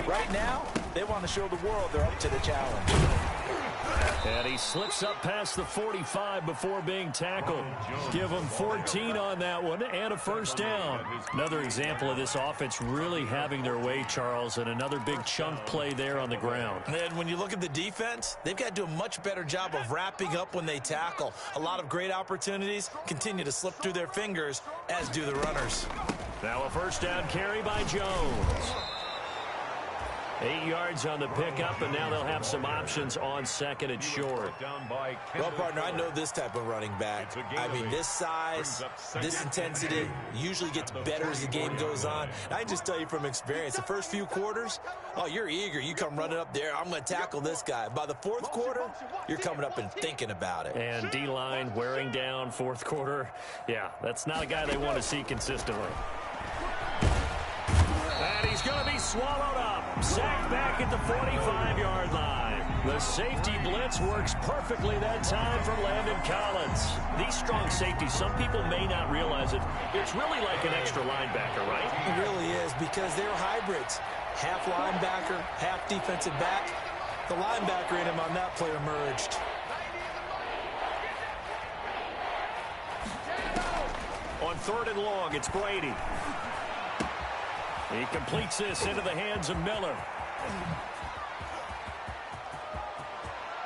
Right now, they want to show the world they're up to the challenge. And he slips up past the 45 before being tackled. Give him 14 on that one and a 1st down. Another example of this offense really having their way, Charles, and another big chunk play there on the ground. And when you look at the defense, they've got to do a much better job of wrapping up when they tackle. A lot of great opportunities continue to slip through their fingers, as do the runners. Now a 1st down carry by Jones. 8 yards on the pickup, and now they'll have some options on 2nd and short. Well, partner, I know this type of running back. I mean, this size, this intensity usually gets better as the game goes on. I can just tell you from experience, the first few quarters, oh, you're eager. You come running up there, I'm going to tackle this guy. By the 4th quarter, you're coming up and thinking about it. And D-line wearing down 4th quarter. Yeah, that's not a guy they want to see consistently. And he's going to be swallowed up. Sacked back at the 45-yard line. The safety blitz works perfectly that time for Landon Collins. These strong safeties, some people may not realize it. It's really like an extra linebacker, right? It really is, because they're hybrids. Half linebacker, half defensive back. The linebacker in him on that play emerged. On 3rd and long, it's Brady. He completes this into the hands of Miller.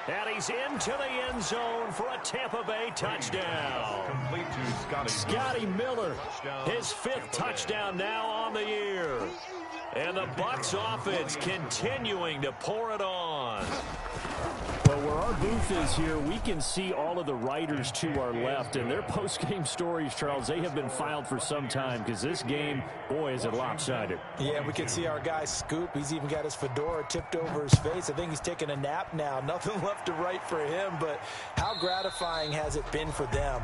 And he's into the end zone for a Tampa Bay touchdown. Complete to Scotty Miller, his 5th touchdown now on the year. And the Bucs offense continuing to pour it on. Well, where our booth is here, we can see all of the writers to our left. And their post-game stories, Charles, they have been filed for some time because this game, boy, is it lopsided. Yeah, we can see our guy Scoop. He's even got his fedora tipped over his face. I think he's taking a nap now. Nothing left to write for him. But how gratifying has it been for them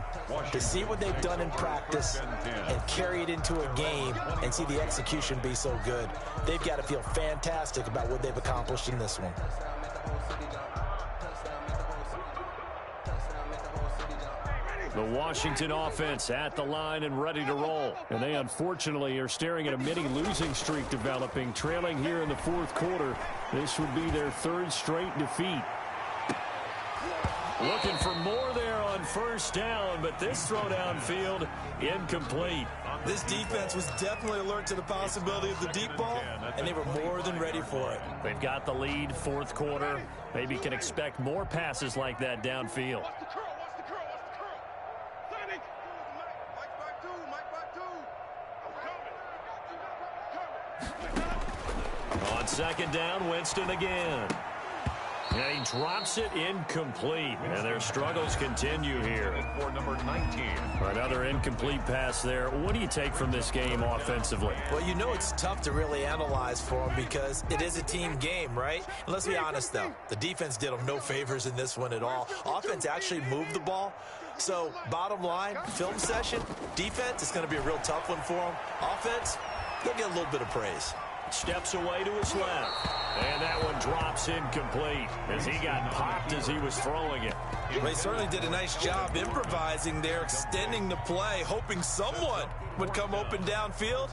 to see what they've done in practice and carry it into a game and see the execution be so good? They've got to feel fantastic about what they've accomplished in this one. The Washington offense at the line and ready to roll. And they unfortunately are staring at a mini losing streak developing, trailing here in the 4th quarter. This would be their 3rd straight defeat. Looking for more there on 1st down, but this throw downfield incomplete. This defense was definitely alert to the possibility of the deep ball, and they were more than ready for it. They've got the lead, 4th quarter. Maybe can expect more passes like that downfield. On 2nd down, Winston again. And he drops it incomplete. And their struggles continue here. for number 19. Another incomplete pass there. What do you take from this game offensively? Well, you know it's tough to really analyze for them because it is a team game, right? And let's be honest, though. The defense did them no favors in this one at all. Offense actually moved the ball. So, bottom line, film session, defense is going to be a real tough one for them. Offense, they'll get a little bit of praise. Steps away to his left. And that one drops incomplete as he got popped as he was throwing it. They certainly did a nice job improvising there, extending the play, hoping someone would come open downfield,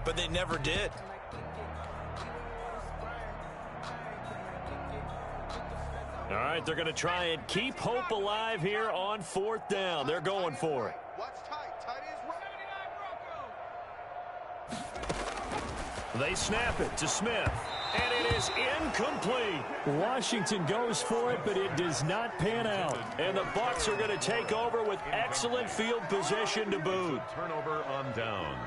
but they never did. All right, they're going to try and keep hope alive here on 4th down. They're going for it. They snap it to Smith, and it is incomplete. Washington goes for it, but it does not pan out. And the Bucs are going to take over with excellent field position to boot. Turnover on downs.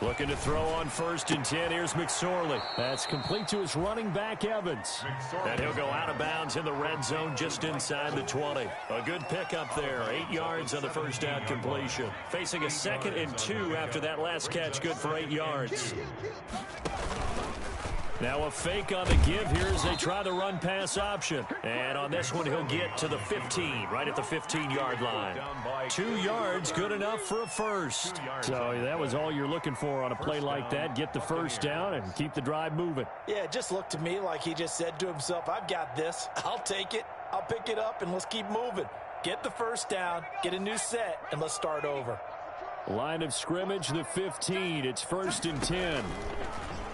Looking to throw on 1st and 10. Here's McSorley. That's complete to his running back, Evans. And he'll go out of bounds in the red zone just inside the 20. A good pickup there. 8 yards on the 1st down completion. Facing a 2nd and 2 after that last catch. Good for 8 yards. Now a fake on the give here as they try the run-pass option. And on this one, he'll get to the 15, right at the 15-yard line. 2 yards, good enough for a first. So that was all you're looking for on a play like that. Get the 1st down and keep the drive moving. Yeah, it just looked to me like he just said to himself, I've got this. I'll take it. I'll pick it up, and let's keep moving. Get the 1st down, get a new set, and let's start over. Line of scrimmage, the 15. It's 1st and 10.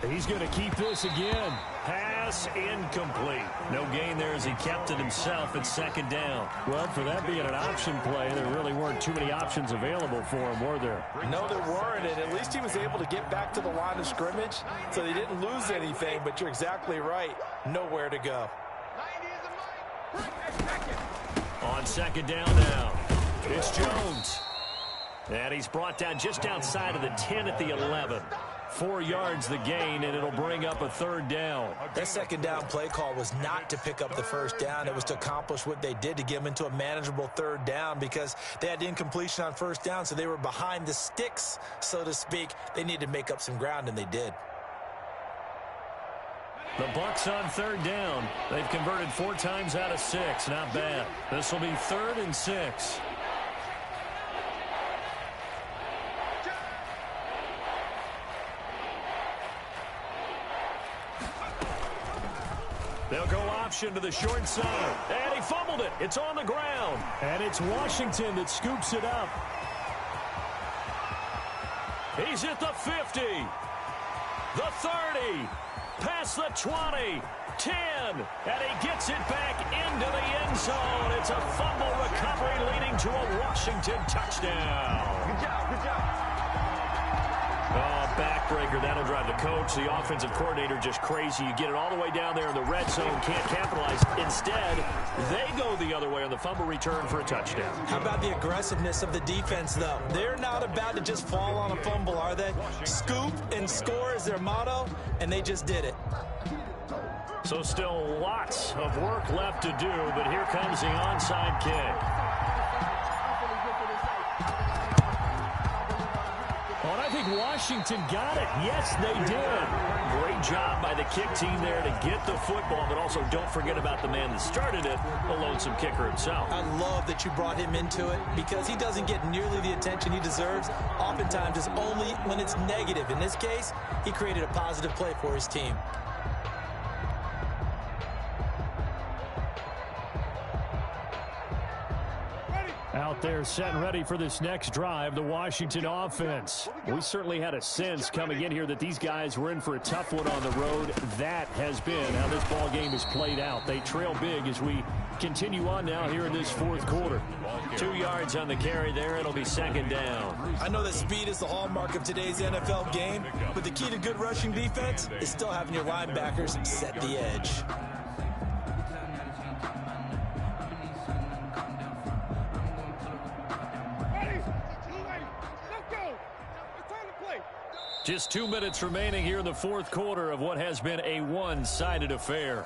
He's going to keep this again. Pass incomplete. No gain there as he kept it himself at 2nd down. Well, for that being an option play, there really weren't too many options available for him, were there? No, there weren't, and at least he was able to get back to the line of scrimmage, so they didn't lose anything, but you're exactly right. Nowhere to go. On 2nd down now, it's Jones. And he's brought down just outside of the 10 at the 11. 4 yards the gain, and it'll bring up a 3rd down. That 2nd down play call was not to pick up the 1st down. It was to accomplish what they did to get them into a manageable 3rd down because they had incompletion on 1st down, so they were behind the sticks, so to speak. They needed to make up some ground, and they did. The Bucs on 3rd down. They've converted 4 times out of 6. Not bad. This will be 3rd and 6. motion to the short side. And he fumbled it. It's on the ground. And it's Washington that scoops it up. He's at the 50. The 30. Past the 20. 10. And he gets it back into the end zone. It's a fumble recovery leading to a Washington touchdown. Good job, good job. Oh, backbreaker. That'll drive the coach, the offensive coordinator, just crazy. You get it all the way down there in the red zone, can't capitalize. Instead, they go the other way on the fumble return for a touchdown. How about the aggressiveness of the defense, though? They're not about to just fall on a fumble, are they? Scoop and score is their motto, and they just did it. So still lots of work left to do, but here comes the onside kick. Well, I think Washington got it. Yes, they did. Great job by the kick team there to get the football, but also don't forget about the man that started it, the lonesome kicker himself. I love that you brought him into it because he doesn't get nearly the attention he deserves. Oftentimes, it's only when it's negative. In this case, he created a positive play for his team. Out there set and ready for this next drive, the Washington offense. We certainly had a sense coming in here that these guys were in for a tough one on the road. That has been how this ball game has played out. They trail big as we continue on now here in this fourth quarter. 2 yards on the carry there. It'll be second down. I know that speed is the hallmark of today's NFL game, but the key to good rushing defense is still having your linebackers set the edge. Just 2 minutes remaining here in the fourth quarter of what has been a one-sided affair.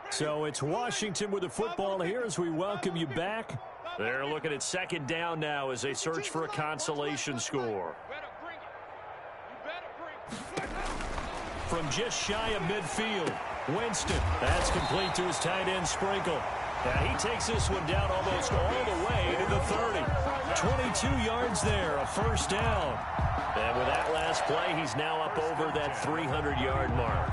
So it's Washington with the football here as we welcome you back. They're looking at second down now as they search for a consolation score. From just shy of midfield, Winston. That's complete to his tight end, Sprinkle. Now he takes this one down almost all the way to the 30. 22 yards there, a first down. And with that last play, he's now up over that 300-yard mark.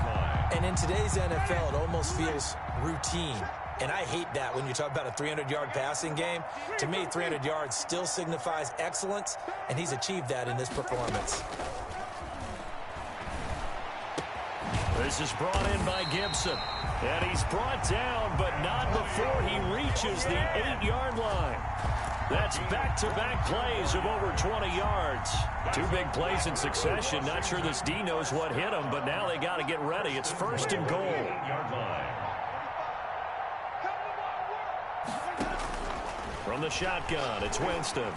And in today's NFL, it almost feels routine. And I hate that when you talk about a 300-yard passing game. To me, 300 yards still signifies excellence, and he's achieved that in this performance. This is brought in by Gibson. And he's brought down, but not before he reaches the 8-yard line. That's back-to-back plays of over 20 yards. 2 big plays in succession. Not sure this D knows what hit him, but now they got to get ready. It's first and goal. From the shotgun, it's Winston.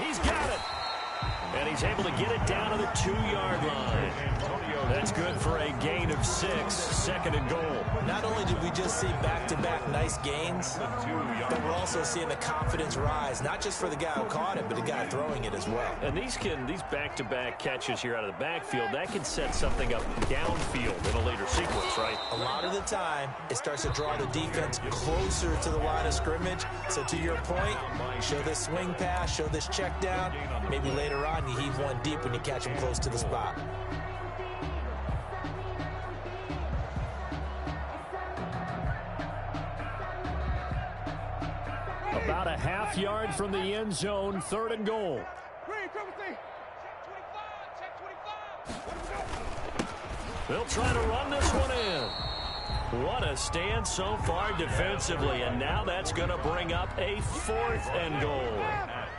He's got it. And he's able to get it down to the 2-yard line. That's good for a gain of 6, second and goal. Not only did we just see back-to-back nice gains, but we're also seeing the confidence rise, not just for the guy who caught it, but the guy throwing it as well. And these back-to-back catches here out of the backfield, that can set something up downfield in a later sequence, right? A lot of the time, it starts to draw the defense closer to the line of scrimmage. So to your point, show this swing pass, show this check down. Maybe later on you heave one deep when you catch him close to the spot. About a half yard from the end zone, third and goal. They'll try to run this one in. What a stand so far defensively, and now that's going to bring up a fourth and goal.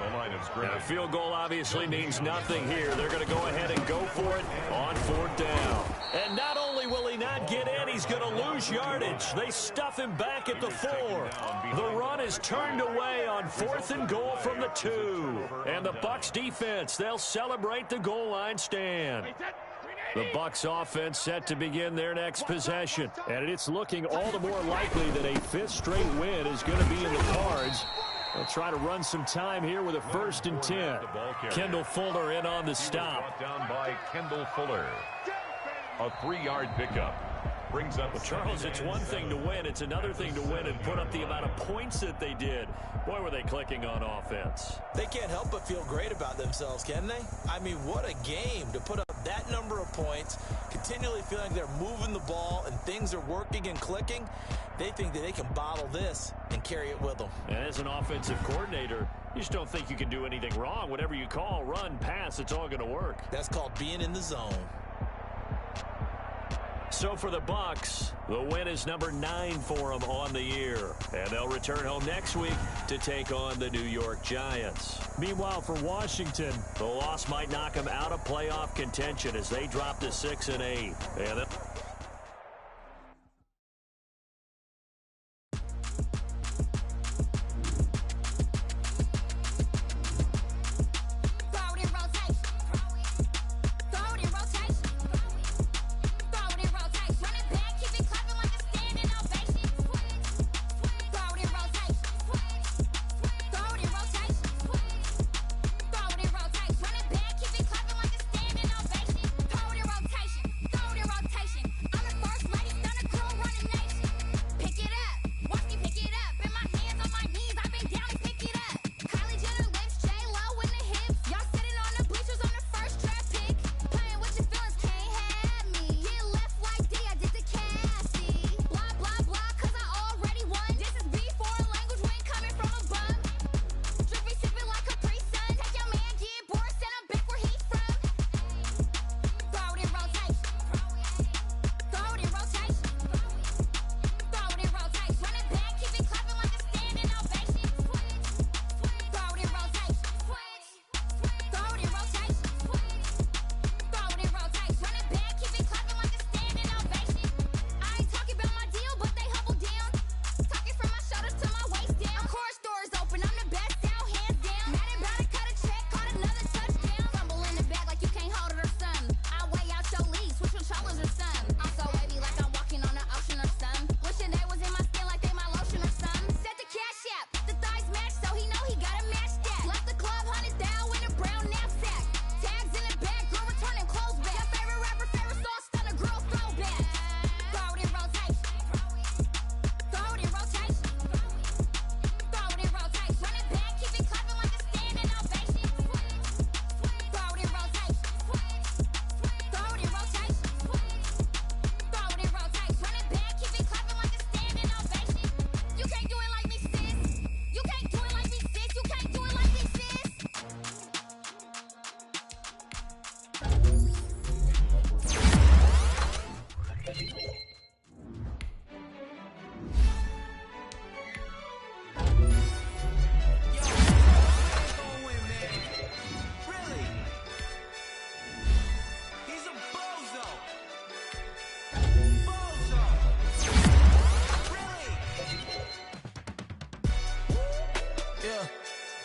Now, a field goal obviously means nothing here. They're going to go ahead and go for it on fourth down. And not only will he not get in, he's going to lose yardage. They stuff him back at the 4. The run is turned away on fourth and goal from the 2. And the Bucs defense, they'll celebrate the goal line stand. The Bucs offense set to begin their next possession. And it's looking all the more likely that a 5th straight win is going to be in the cards. They'll try to run some time here with a 1st and 10. Kendall Fuller in on the stop. Brought down by Kendall Fuller. A 3-yard pickup. brings up Charles, it's one thing to win. It's another thing to win and put up the amount of points that they did. Boy, were they clicking on offense. They can't help but feel great about themselves, can they? I mean, what a game to put up that number of points, continually feeling they're moving the ball and things are working and clicking. They think that they can bottle this and carry it with them. And as an offensive coordinator, you just don't think you can do anything wrong. Whatever you call, run, pass, it's all going to work. That's called being in the zone. So for the Bucs, the win is number 9 for them on the year. And they'll return home next week to take on the New York Giants. Meanwhile, for Washington, the loss might knock them out of playoff contention as they drop to 6-8. And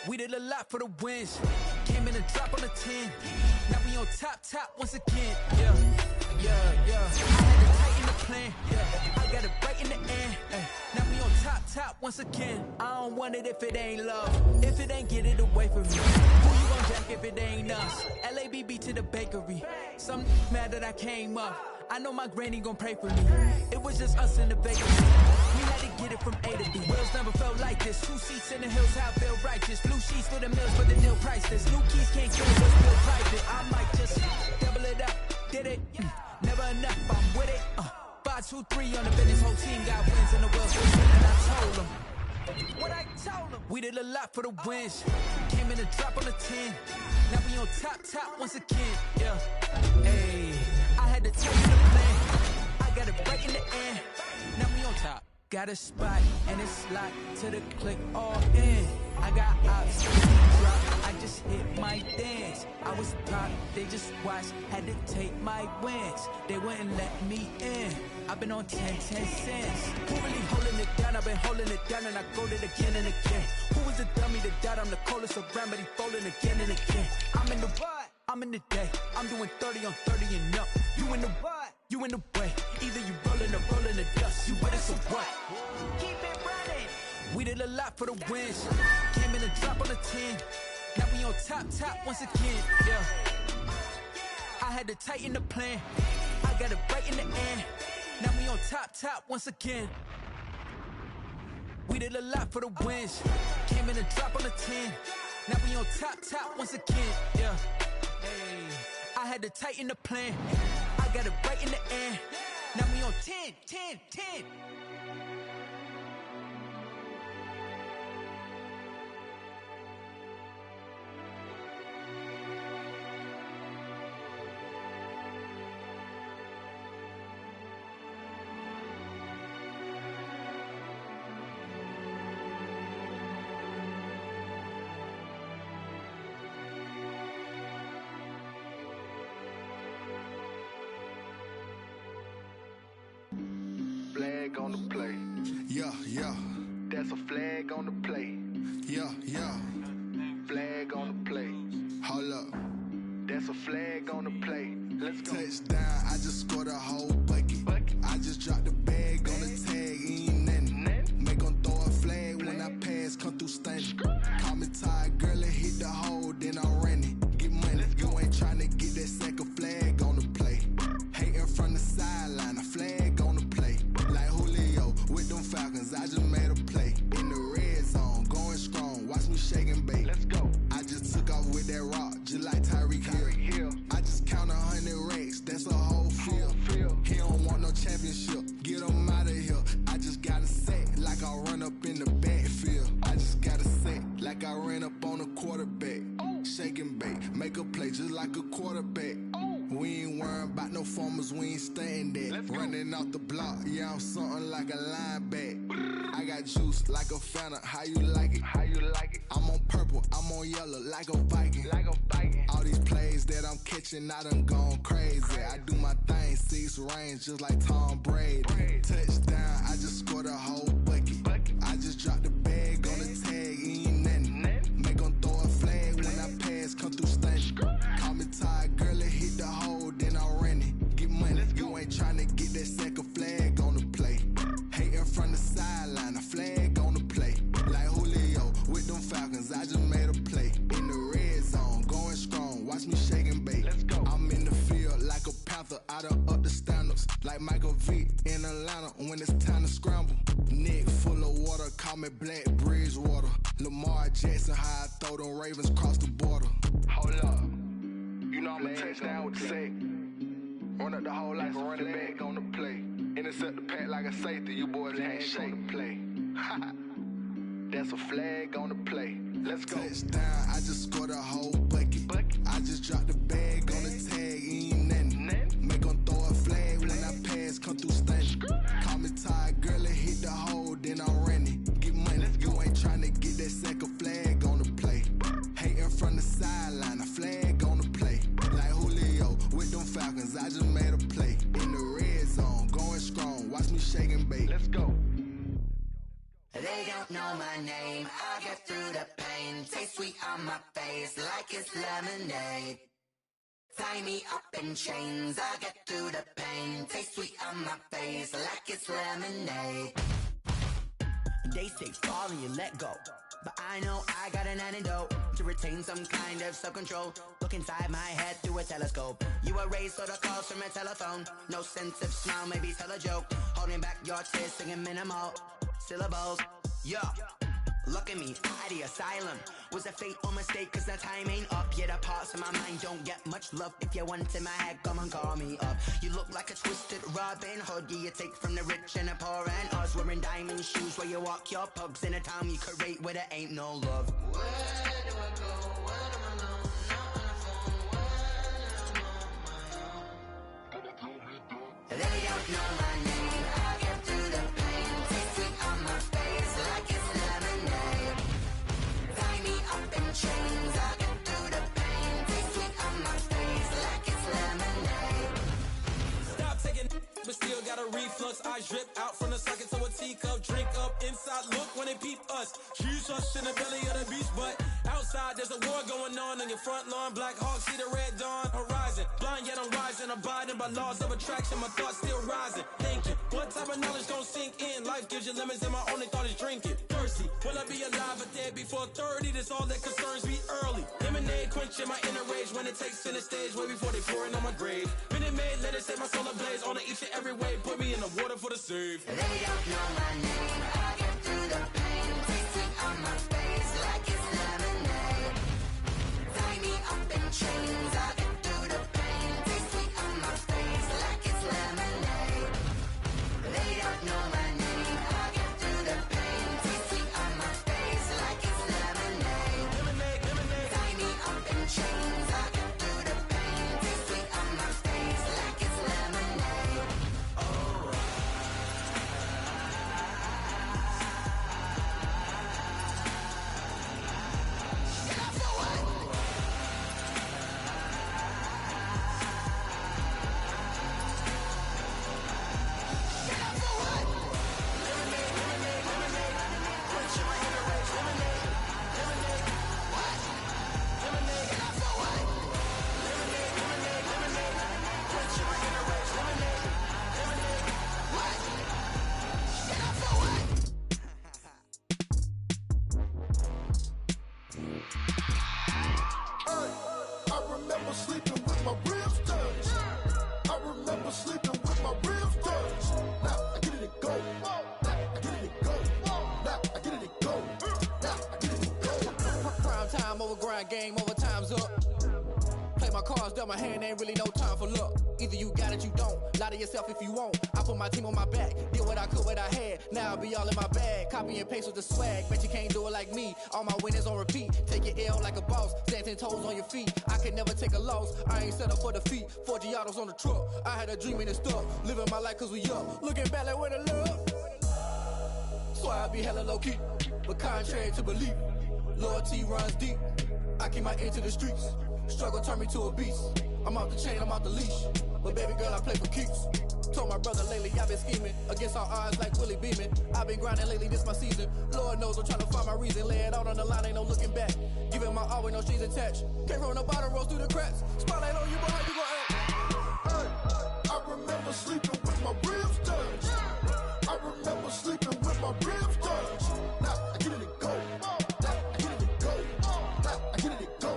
We did a lot for the wins. Came in and drop on the 10. Now we on top once again. Yeah. I had to tighten the plan. Yeah. I got it right in the end. Now we on top once again. I don't want it if it ain't love. If it ain't, get it away from me. Who you gon' jack if it ain't us? LABB to the bakery. Some mad that I came up. I know my granny gon' pray for me. It was just us in the bakery. We had to get it from A to B. Wheels never felt like this. 2 seats in the hills, how I feel righteous. Blue sheets for the mills, but the deal priceless. New keys can't kill it, but still private. I might just double it up. Did it? Never enough, I'm with it. 5, 2, 3 on the business. Whole team got wins in the world. So and I told them what I told them. We did a lot for the wins. Came in and drop on the 10. Now we on top once again. Yeah. Hey, I had to take the plan. I got it right in the end. Now we on top. Got a spot and it's locked to the click all in. I got ops, drop, I just hit my dance. I was top, they just watched, had to take my wins. They wouldn't let me in. I've been on 10 cents. Who really holding it down? I've been holding it down and I go it again and again. Who was the dummy that died? I'm the coldest around, but he folding again and again. I'm in the what? I'm in the day. I'm doing 30 on 30 and up. You in the what? You in the way. Either you rolling or rolling the dust. You with us or what? Keep it running. We did a lot for the wins. Came in and drop on the 10. Now we on top once again. Yeah. I had to tighten the plan. I got it right in the end. Now we on top once again. We did a lot for the wins. Came in a drop on the 10. Now we on top once again. Yeah. Hey. I had to tighten the plan. I got it right in the end. Now we on 10. Flag on the play. Yeah. That's a flag on the play. Yeah. Flag on the play. Hold up. That's a flag on the play. Let's go. Touchdown, I just scored a whole bucket. I just dropped the bag on the tag, ain't nothing. Make 'em throw a flag when I pass, come through stunning. Call me tired, girl, and hit the hole, then I'm running. Get money, you ain't tryna get that second flag on the play. Hating from the sideline, a flag on the play. Like Julio with them Falcons, I just made a play. In the red zone, going strong, watch me shake and bake. Let's go. I just took off with that rock, just like Tyreek Hill. I just count 100 racks, that's a whole field. He don't want no championship, get him out of here. I just got a set, like I run up in the backfield. I just got a set, like I ran up on a quarterback. Shake and bake, make a play just like a quarterback. We ain't worrying about no formers, we ain't staying there. Running off the block, yeah, I'm something like a linebacker. I got juice like a Fanta, how you like it? I'm on purple, I'm on yellow, like a Viking. All these plays that I'm catching, I done gone crazy. I do my thing, 6 range, just like Tom Brady. Touchdown, I just scored a whole bucket. I just dropped the bag on the tag, ain't nothing. Make 'em throw a flag when I pass, come through stunning. Call me tired, girl, and hit the hole, then I'm running. Get money, you ain't tryna get that second flag on the play. Hating from the sideline, a flag on the play. Like Julio with them Falcons, I just made a play. In the red zone, going strong, watch me shake and bake. Let's go. I'm in the field like a Panther, I done up the standards. Like Michael Vick in Atlanta when it's time to scramble. Neck full of water, call me Black Bridgewater. Lamar Jackson, how I throw them Ravens cross the border. Hold up. You know I'm a touchdown with the sack. Run up the whole like a running back on the play. Intercept the pack like a safety. You boys can't shake the play. That's a flag on the play. Let's go. Touchdown, I just scored a whole bucket. I just dropped the bag on the tag, ain't nothing. Make 'em throw a flag when I pass, come through stunning. Call me tired, girl, and hit the hole, then I'm running. Get money, you ain't tryna get that second flag on the play. Hating from the sideline, a flag on the play. Like Julio with them Falcons, I just made a play. In the red zone, going strong, watch me shake and bake. Let's go. They don't know my name, I get through the pain. Taste sweet on my face like it's lemonade. Tie me up in chains, I get through the pain. Taste sweet on my face like it's lemonade. They say fall and you let go, but I know I got an antidote to retain some kind of self-control. Look inside my head through a telescope. You erase all the calls from a telephone. No sense of smile, maybe tell a joke. Holding back your tears, singing minimal syllables. Yeah, look at me, out the asylum. Was a fate or mistake, cause the time ain't up. Yeah, the parts of my mind don't get much love. If you want in my head, come and call me up. You look like a twisted Robin Hood. Yeah, you take from the rich and the poor and us. Wearing diamond shoes where you walk your pugs in a town you create where there ain't no love. Where do I go? Where do I know? Not on the phone. When I'm on my own. They don't know my name. I get through the pain. Taste sweet on my face like it's lemonade. Tie me up in chains. I get through the pain. Taste sweet on my face like it's lemonade. Stop taking, but still got a reflux. I drip out from the socket to a teacup. Drink up inside, look when they peep us. Jesus in the belly of the beast, but outside there's a war going on your front lawn. Black Hawk, see the red dawn horizon. Blind yet I'm rising, abiding by laws of attraction. My thoughts still rising. Thinking, what type of knowledge gon' sink in? Life gives you lemons and my only thought is drinking. Thirsty, will I be alive or dead before 30? That's all that concerns me early. Lemonade quenching my inner rage when it takes center stage way before they pouring on my grave. Minute Maid, let it set my soul ablaze on each and every way. Put me in a safe. They don't know my name. I get through the pain. Taste it on my face like it's lemonade. Tie me up in chains. I get through the pain. Taste it on my face like it's lemonade. They don't know my name. I get through the pain. Taste it on my face like it's lemonade. Tie me up in chains. I get through the pain. Taste it on my face like it's lemonade. I remember sleeping with my ribs touched. I remember sleeping with my ribs touched. Now I get it go. Now I get it go. Now I get it go. Now I get it go. Prime time over grind game, overtime's up. Play my cards, dealt my hand, ain't really no time for luck. Either you got it, you don't. Lie to yourself if you won't. I put my team on my back, did what I could, what I had. Now I'll be all in my bag. Copy and paste with the swag. Bet you can't do it like me. All my winners on repeat. Take your L like a boss. Stand 10 toes on your feet. I can never take a loss. I ain't set up for defeat. 4 Giottos on the truck. I had a dream and it stuck. Living my life cause we up. Looking back like where the love. So I be hella low key. But contrary to belief, loyalty runs deep. I keep my ear to the streets. Struggle turned me to a beast. I'm off the chain, I'm off the leash. But baby girl, I play for keeps. Told my brother lately, I've been scheming. Against all odds like Willie Beeman. I've been grinding lately, this my season. Lord knows I'm trying to find my reason. Lay it out on the line, ain't no looking back. Giving my all with no strings attached. Came from the bottom, rose through the cracks. Spotlight on you, but how you gon' act? Hey, I remember sleeping with my ribs touched. I remember sleeping with my ribs touched. Now I get it go. Now I get it go. Now I get it go.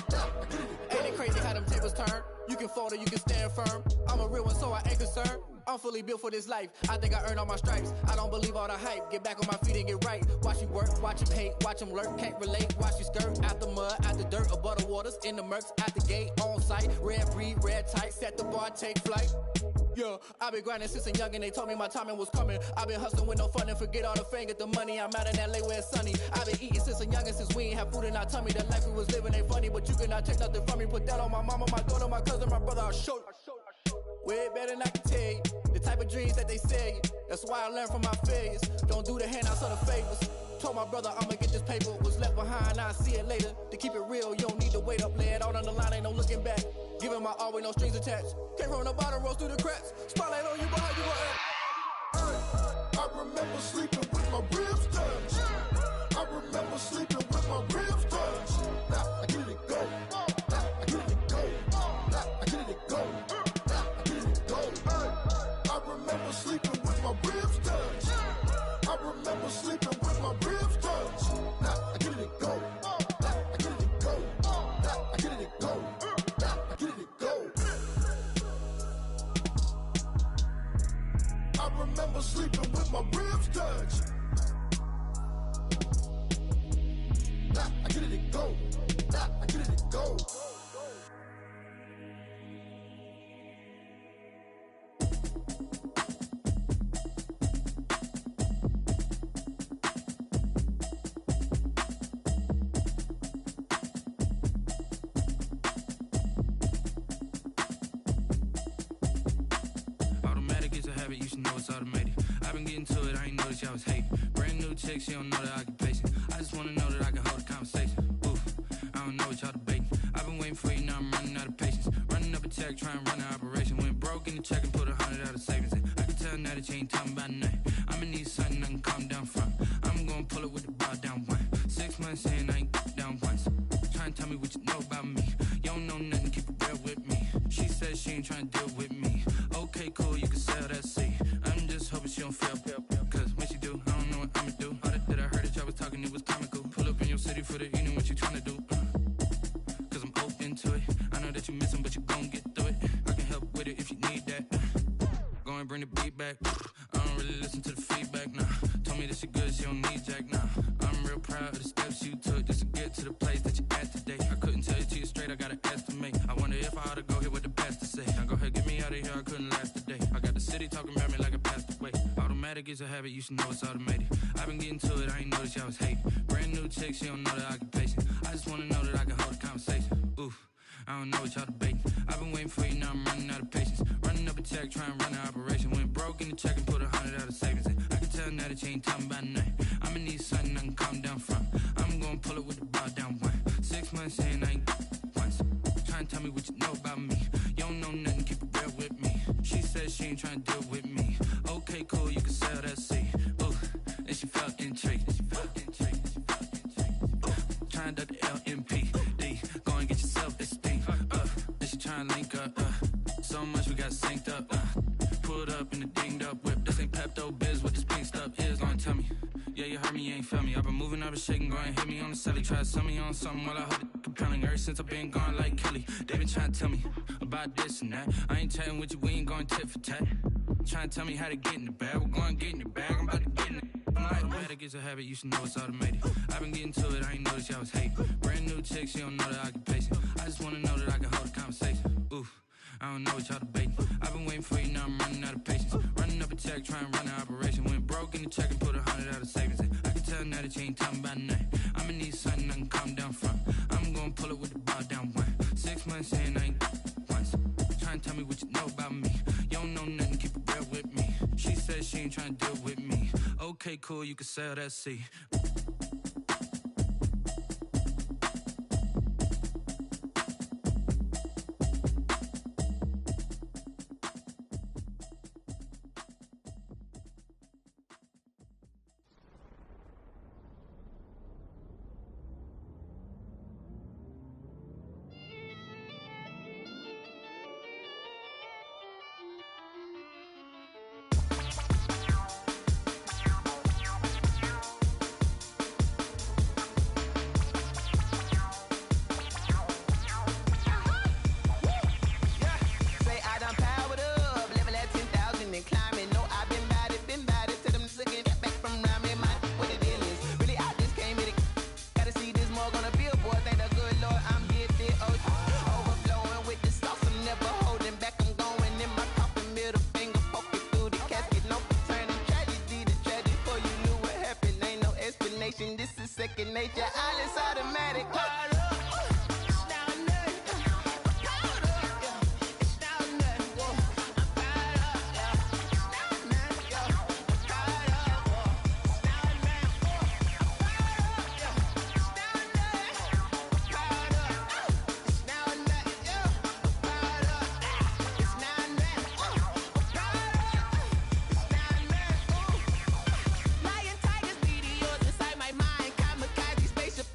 Now I get it go. Ain't it crazy how them tables turn? You can fold or you can stand firm. I'm a real one, so I ain't concerned. I'm fully built for this life. I think I earned all my stripes. I don't believe all the hype. Get back on my feet and get right. Watch you work, watch him hate, watch him lurk. Can't relate, watch you skirt. Out the mud, out the dirt, above the waters, in the murks, at the gate, on site. Red breed, red tight, set the bar, take flight. Yeah, I've been grinding since a youngin', they told me my timing was coming. I've been hustling with no fun and forget all the fame, get the money. I'm out in LA where it's sunny. I've been eating since a youngin', since we ain't have food in our tummy. The life we was living ain't funny, but you cannot take nothing from me. Put that on my mama, my daughter, my cousin, my brother, I'll show you. Way better than I can tell you. The type of dreams that they sell you. That's why I learned from my failures. Don't do the handouts or the favors. Told my brother I'ma get this paper. Was left behind, I'll see it later. To keep it real, you don't need to wait up. Lay it out on the line, ain't no looking back. Giving my all with no strings attached. Came from the bottom, rose through the cracks. Spotlight on you, but how you gon' act? I remember sleeping with my ribs touched. I remember sleeping with my ribs touched. Now I get it go. Now I get it go. Now I get it go. Now I get it go. I remember sleeping with my ribs touched. I remember sleeping with my ribs touched. Now I get it go. Now I get it go. Now I get it go. Now I get it go. I remember sleeping with my ribs touched. Now I get it go. Now I get it go. Automatic is a habit, you should know it's automated. I've been getting to it, I ain't noticed y'all was hating. Brand new chick, she don't know the occupation. I just wanna know that I can hold a conversation. Oof, I don't know what y'all debating. I've been waiting for you, now I'm running out of patience. Running up a check, trying to run an operation. Went broke in the check and put 100 out of savings in. I can tell now that you ain't talking about nothing. I'ma need something I can calm down from. I'm gonna pull it with the bar down one. 6 months in, I ain't down once. Trying to tell me what you know about me. You don't know nothing, keep it real with me. She said she ain't trying to deal with me. Okay, cool, you can sell that seat. I'm just hoping she don't fail. Cause when she do, I don't know what I'ma do. All that I heard that y'all was talking, it was comical. Pull up in your city for the evening, what you trying to do? Cause I'm open to it. I know that you miss him, but you gon' get through it. I can help with it if you need that. Go go and bring the beat back. I don't really listen to the feedback, nah. Told me that she good, she don't need Jack, nah. I'm real proud of the steps you took just to get to the place that you're at today. I couldn't tell it to you straight, I gotta estimate. I wonder if I ought to go here with the best to say. Now go ahead, get me out of here, I couldn't last a day. I got the city talking about me like I passed away. Automatic is a habit, you should know it's automated. I've been getting to it, I ain't noticed y'all was hating. Brand new chick, she don't know the occupation. I just wanna know that I can hold a conversation. Oof, I don't know what y'all debating. I've been waiting for you, now I'm running out of patience. Running up a check, trying to run an operation. Went broke in the check and put 100 out of savings in. I can tell now that you ain't talking about nothing. I'ma need something I can calm down from. I'm gonna pull it with the bow down one. 6 months saying I ain't once. Trying to tell me what you know about me. You don't know nothing, keep it real with me. She said she ain't trying to deal with me. Okay, cool, you can sell that seed. Ooh, and she felt intrigued. Trying to duck the LMPD. Go and get your self-esteem. And she trying to link up. So much we got synced up. Pulled up in the dinged up whip. This ain't Pepto-Biz, what this pink stuff is. Gonna tell me. Yeah, you heard me, you ain't felt me. I've been moving up and shaking, go and hit me on the celly. Try to sell me on something while I hold it compelling. Ever since I've been gone like Kelly, they been trying to tell me about this and that. I ain't chatting with you, we ain't going tit for tat. Trying to tell me how to get in the bag. We're going to get in your bag, I'm about to get in it. Automatic is a habit, you should know it's automated. I've been getting to it, I ain't noticed y'all was hating. Brand new chick, she don't know the occupation. I just wanna know that I can hold a conversation. Oof, I don't know what y'all debating. I've been waiting for you, now I'm running out of patience. Running up a check, trying to run an operation. Went broke in the check and put 100 out of savings in. I can tell now that you ain't talking about nothing. I'ma need something I can calm down from. I'm gonna pull it with the bow down one. 6 months saying I ain't once. Trying to tell me what you know about me. You don't know nothing, keep it real with me. She said she ain't trying to deal with me. Okay, cool, you can sell that seed. Lion, tigers, meteors inside my mind. Kamikaze spaceship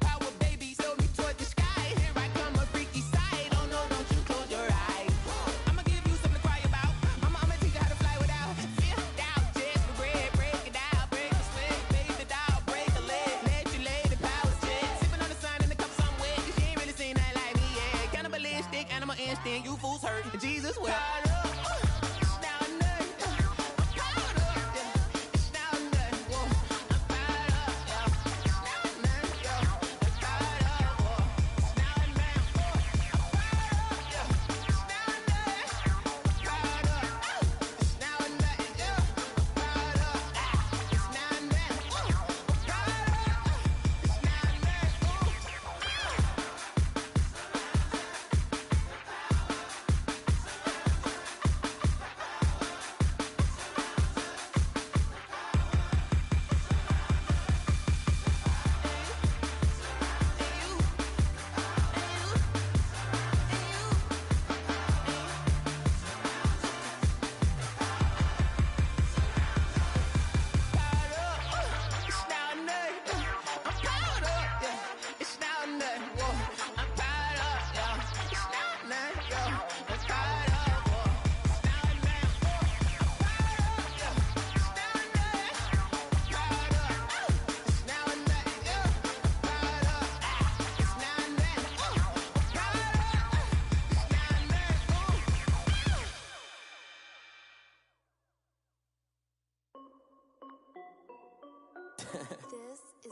Hey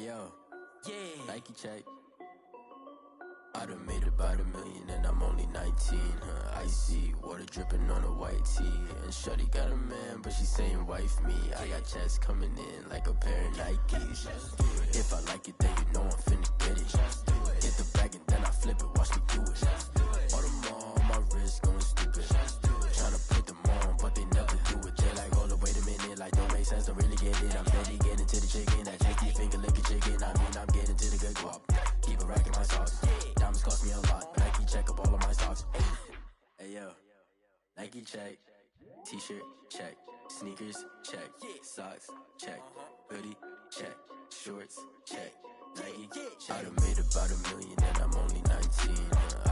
yo, yeah, Nike check. I done made about $1 million and I'm only 19, icy, water dripping on a white tee. And shorty got a man, but she saying wife me. I got checks coming in like a pair of Nikes. If I like it, then you know I'm finna get it. Get the bag and then I flip it, watch me do it. All them on my wrist going stupid. Tryna put them on, but they never do it. They like, hold up, wait a minute, like don't make sense, don't really get it. I'm steady getting to the chicken, that tasty finger licking chicken. I mean, I'm getting to the good guap. Keep a rack in my sauce. Diamonds cost me a lot. Nike check up all of my stocks. Hey yo, Nike check. T-shirt check. Sneakers check. Socks check. Hoodie check. Shorts check. Nike check. I done made about $1 million and I'm only 19.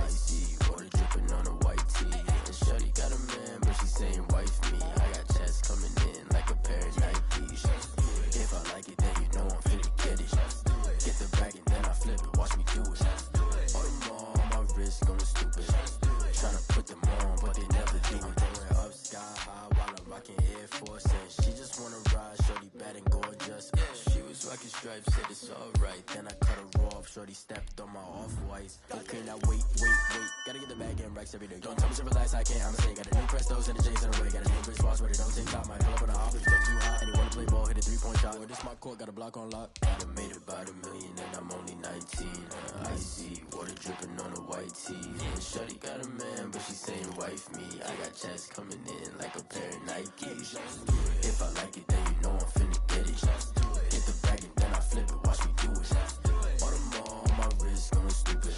Icy, water dripping on a white tee. And shorty got a man, but she saying wife me. I got checks coming in like a pair of Nikes. If I like it, then you know I'm finna get it. Get the bag and then I flip it, watch me do it. All them on my wrist going stupid. Tryna put them on, but they never do it. Going up sky high while I'm rocking Air Force. And she just wanna ride, shorty bad and gorgeous. She was rocking stripes, said it's alright. Then I cut her off, shorty stepped on my off-whites. Okay, now wait. Gotta get the bag and racks every day. Don't tell me to relax, I can't, I'ma say. Got a new Prestos and a J's in the way. Got a new wrist watch, but it don't take top. Might pull up on the office, look too hot. And you wanna play ball, hit a 3-point shot. Well, this my court, got a block on lock. I done made about $1 million and I'm only 19. Icy, water dripping on a white tee. And shorty got a man, but she saying wife me. I got checks coming in like a pair of Nikes. If I like it, then you know I'm finna get it. Hit the bag and then I flip it, watch me do it. All them on my wrist going stupid.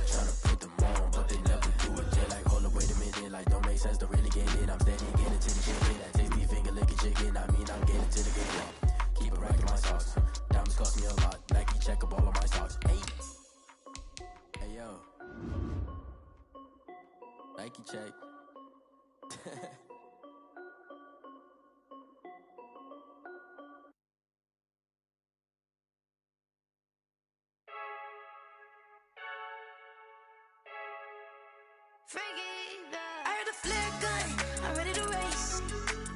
Tryna put them on, but they never do it. They like, hold up, wait a minute, like don't make sense, don't really get it. I'm steady getting to the chicken, that tasty finger licking chicken. I mean, I'm getting to the good guap. Keep a rack in my socks. Diamonds cost me a lot. Nike check up all of my stocks. Hey yo, Nike check. I heard a flare gun, I'm ready to race.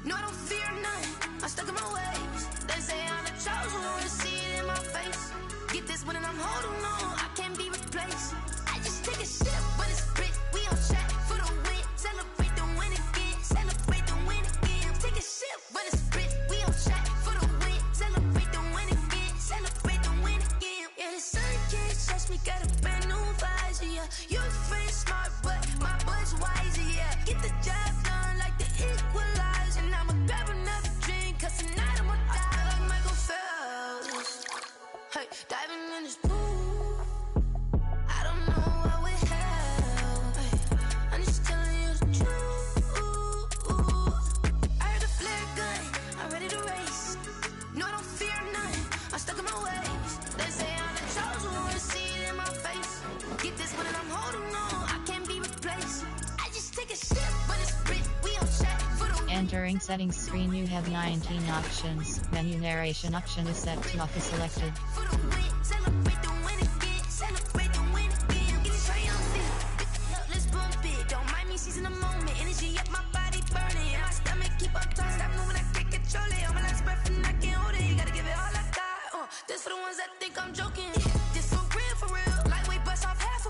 No, I don't fear none, I'm stuck in my ways. They say I'm the chosen one, see it in my face. Get this one and I'm holding on, I can't be replaced. I just take a sip when it's split, we on track for the win. Celebrate the win again, celebrate the win again. Take a sip when it's split, we on track for the win. Celebrate the win again, celebrate the win again. Yeah, the sun can't touch me, got a brand new visor, yeah. You're free, smart, but my boy's wiser, yeah. Get the job done like the equalizer. And I'ma grab another drink, cause tonight I'ma die like Michael Phelps. Hey, diving in this pool, I don't know what would help. Hey, I'm just telling you the truth. I heard a flare gun, I'm ready to race. No, I don't fear none, I'm stuck in my ways. They say I'm the chosen one, see it in my face. Get this one and I'm holding on, I can't be replaced. I just take a sip, but it's split, we on track for the Entering settings screen, you have 19 options. Menu narration option is set to office selected. for the win. Celebrate the win again, celebrate the win again. Get it triumphant, let's bump it. Don't mind me seizing the moment, energy up my body burning. And my stomach keep up tossed, stop moving, I can't control it. On my last breath and I can't hold it. You gotta give it all I got. This for the ones that think I'm joking. This for real. Lightweight bust off half a.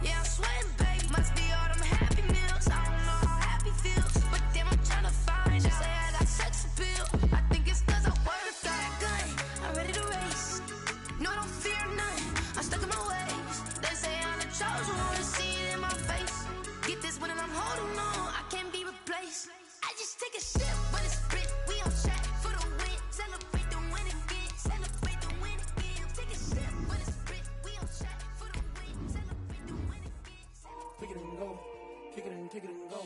Yeah, I'm sweating, babe. Must be all them happy meals. I don't know how happy feels, but damn, I'm tryna find you. Say I got sex appeal. I think it's cause I work that gun. I'm ready to race. No, I don't fear none. I'm stuck in my ways. They say I'm the chosen one, see it in my face. Get this one and I'm holding on, I can't be replaced. I just take a sip, but it's split. We on track for the win. Celebrate the win again. Celebrate the win again. Take a sip, but it's split. We on track for the win. Celebrate the win again. Kick it and go. Kick it and go.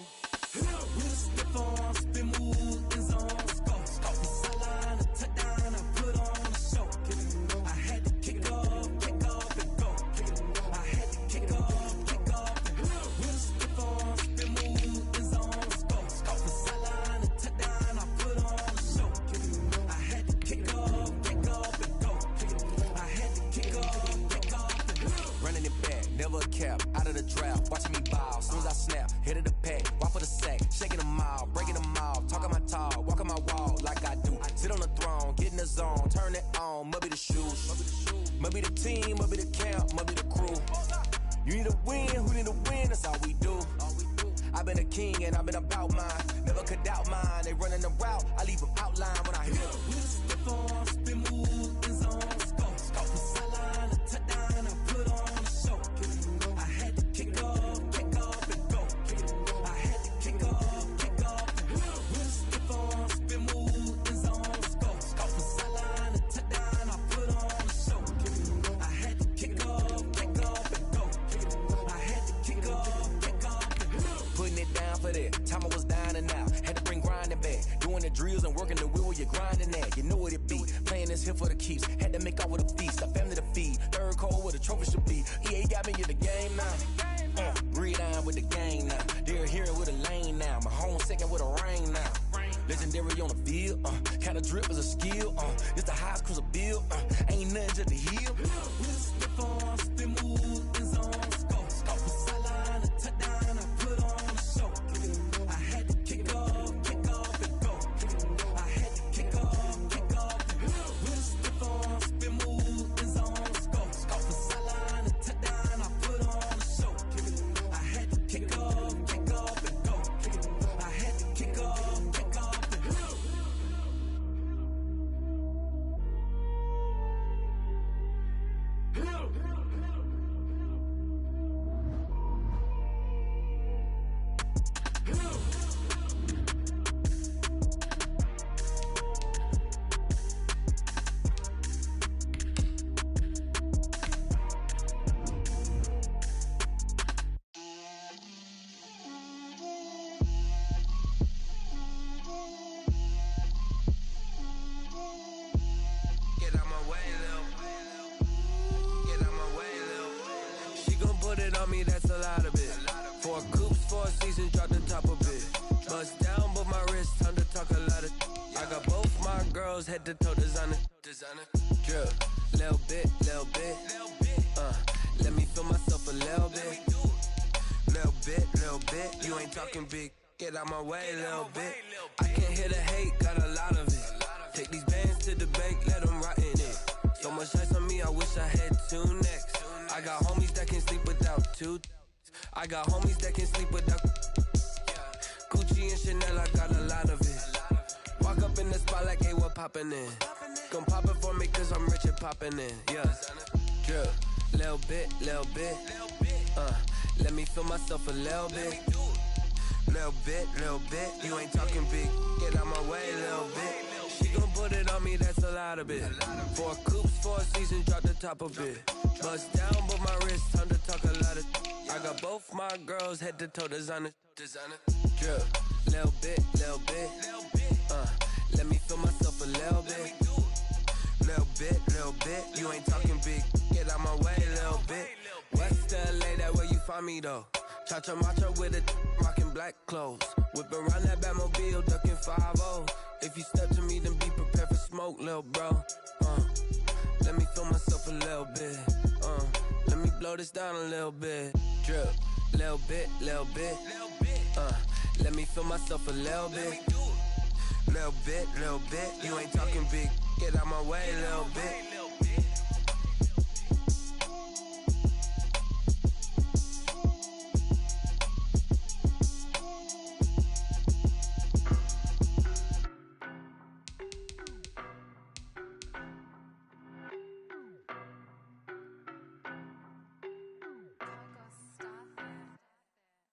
We'll step on, spin, move, and zone. Let's go. Sideline, a touchdown, I put on a show. I had to kick off and go. I had to kick off and go. We'll step on, spin, move, and zone. Let's go. Sideline, a touchdown, I put on a show. I had to kick off and go. I had to kick off and go. Running it back, never a cap, out of the draft, watching me ball. Soon as I snap, hit of the pack, walk for the sack, shaking them all, breaking them all, talking my talk. Might be the team, might be the camp, might be the crew. You need a win, who need a win, that's all we do. I've been a king and I've been about mine. Never could doubt mine. They running the route, I leave them outline when I hit them. We step on, spin move, in zone, go. From sideline to touchdown, I put on a show. I had to kick off and go. I had to kick off and go. We step on, spin move, in zone, go. From sideline to touchdown, I put on a show. I had to kick off and go. I had to kick off and go. Putting it down for that. Time I was down and out. Had to bring grinding back. Doing the drills and working the wheel where you're grinding at. You know what it be. Playing this here for the keeps. Had to make out with a feast. A family to feed. Third cold where the trophy should be. EA got me in the game now. Breathe on with the game now. They're here with a lane now. My home second with a rain now. Legendary on the field. Kinda drip is a skill. It's the highest cruiser bill. Ain't nothing to the hill. We step on, spin move, in zone, go. From sideline to touchdown, I put on a show. I had to kick off and go. I had to kick off and go. We step on, spin move, in zone, go. From sideline to touchdown, I put on a show. I had to kick off and go. I had to kick off and go. Get out my way, Lil. Get out my way, Lil. She gon' put it on me, that's a lot of it. 4 coops, 4 seasons, drop the top a bit. Bust down, but my wrist, time to talk a lot of. I got both my girls, head to toe designer. Drip, little bit. Let me feel myself a little bit. Little bit. You ain't talking big. Get out my way, little bit. I can't hear the hate, got a lot of it. Take these bands to the bank, let them rot in it. So much ice on me, I wish I had 2 necks. I got homies that can sleep without 2. I got homies that can sleep without. Gucci and Chanel, I got a lot of it. Walk up in the spot like, hey, what poppin' in? Gon' pop it for me cause I'm rich and poppin' in. Yeah, drip, little bit. Let me feel myself a little bit. Little bit. You ain't talking big. Get out my way, little bit. She gon' put it on me, that's a lot of it. 4 coops, 4 seasons, drop the top a bit. Bust down, but my wrist, time to talk a lot of. I got both my girls, head to toe designer. Drip, little bit. Let me feel myself a little bit. Little bit. You ain't talking big. Get out my way, little bit. West LA, that where you find me though. Cha-cha matcha with a rockin' black clothes. Whip around that Batmobile, ducking 5-0. If you step to me, then be prepared for smoke, lil' bro. Let me feel myself a little bit. Let me blow this down a little bit. Drip, little bit. Let me feel myself a little bit. Little bit. You ain't talking big. Get out my way, little bit.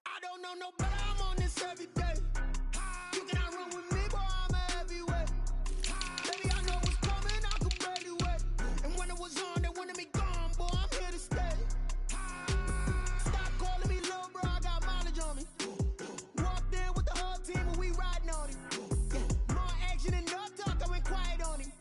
I don't know no better, I'm on this every day. You cannot run with me, boy, I'm a heavyweight. Baby, I know what's coming, I could barely wait. And when it was on, they wanted me gone, boy, I'm here to stay. Stop calling me little bro, I got mileage on me. Walked in with the whole team and we riding on it. Yeah, more action and no talk, I went quiet on him.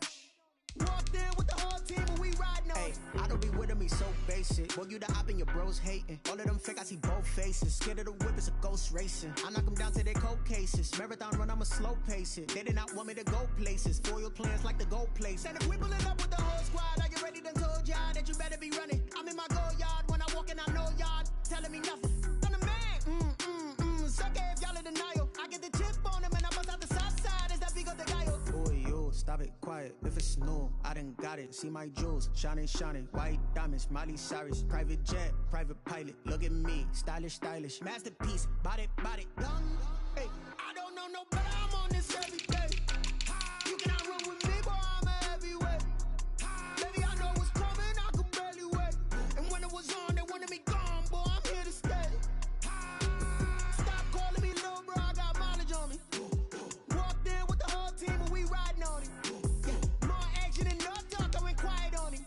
Walked in with the whole team and we riding on it. I don't be with him, he's so basic. Boy, you the op and your bros hating. All of them fake, I see both faces. Scared of the whip, it's a ghost racing. I knock them down to their cold cases. Marathon run, I'ma slow pace it. They did not want me to go places. Foil plans like the gold place. And if we pulling up with the whole squad, I get ready to told y'all that you better be running. I'm in my go yard when I walk in, I know y'all telling me nothing. I'm the man, suck it if y'all in denial. I get the chip on him and I bust out the south side as that big of the guy. Boy, yo, stop it, quiet. quiet if it's new. I done got it. See my jewels, shining, shining. White diamonds, Miley Cyrus. Private jet, private pilot. Look at me, stylish, stylish. Masterpiece, body, body. Young, hey, I don't know no better. I'm on this every day. You cannot run with me, boy. I'm a heavyweight. Baby, I know what's coming. I can barely wait. And when it was on, they wanted me gone, boy. I'm here to stay. Stop calling me little bro. I got mileage on me. Walked in with the whole team and we riding on it. Yeah, more action and no talk. I went quiet on it.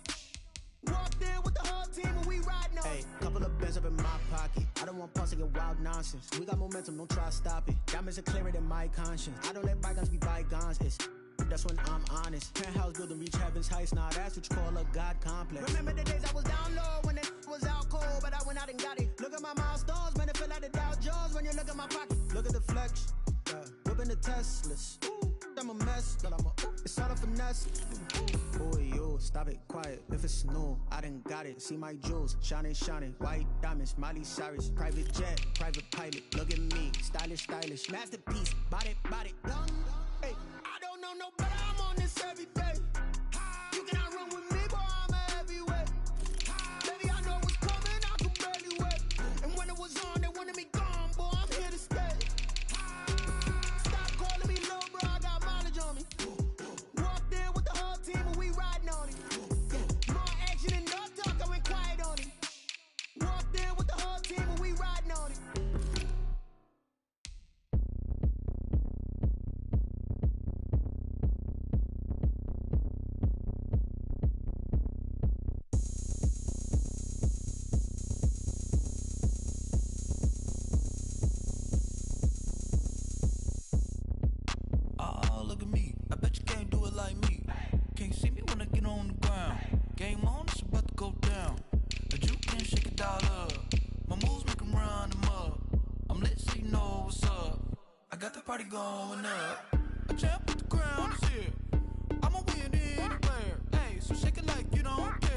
Walked in with the whole team and we riding on it. Hey, couple of bands up in my pocket. I don't want pulse to get wild nonsense. We got momentum, don't try to stop it. Diamonds are clearer than my conscience. I don't let bygones be bygones. That's when I'm honest. Penthouse building reach heaven's heights. Now that's what you call a God complex. Remember the days I was down low when it was out cold, but I went out and got it. Look at my milestones, man, it feel like the Dow Jones when you look at my pocket. Look at the flex, whipping the Teslas. I'm a mess, but it's all a finesse. Boy, you, stop it, quiet. If it's new, I done got it. See my jewels, shining, shining. White diamonds, Miley Cyrus. Private jet, private pilot. Look at me, stylish, stylish. Masterpiece, body, body. Young, hey, I don't know no better. I'm on this every day. You cannot run with me, boy. I'm a heavyweight. Baby, I know what's coming. I can barely wait. And when it was on, they wanted me gone, boy. I'm here to stay. Stop calling me little bro. I got mileage on me. Walked in with the whole team and we riding on it. Yeah, more action and no talk. I went quiet on it. Walked in with the whole team and we riding on it. Oh, look at me. I bet you can't do it like me. Can't see me when I get on the ground. Game on, it's about to go down. The juke can shake it all up. My moves make them run them up. I'm lit so you know what's up. I got the party going up. A champ with the crown is here. I'ma win anywhere. Hey, so shake it like you don't care.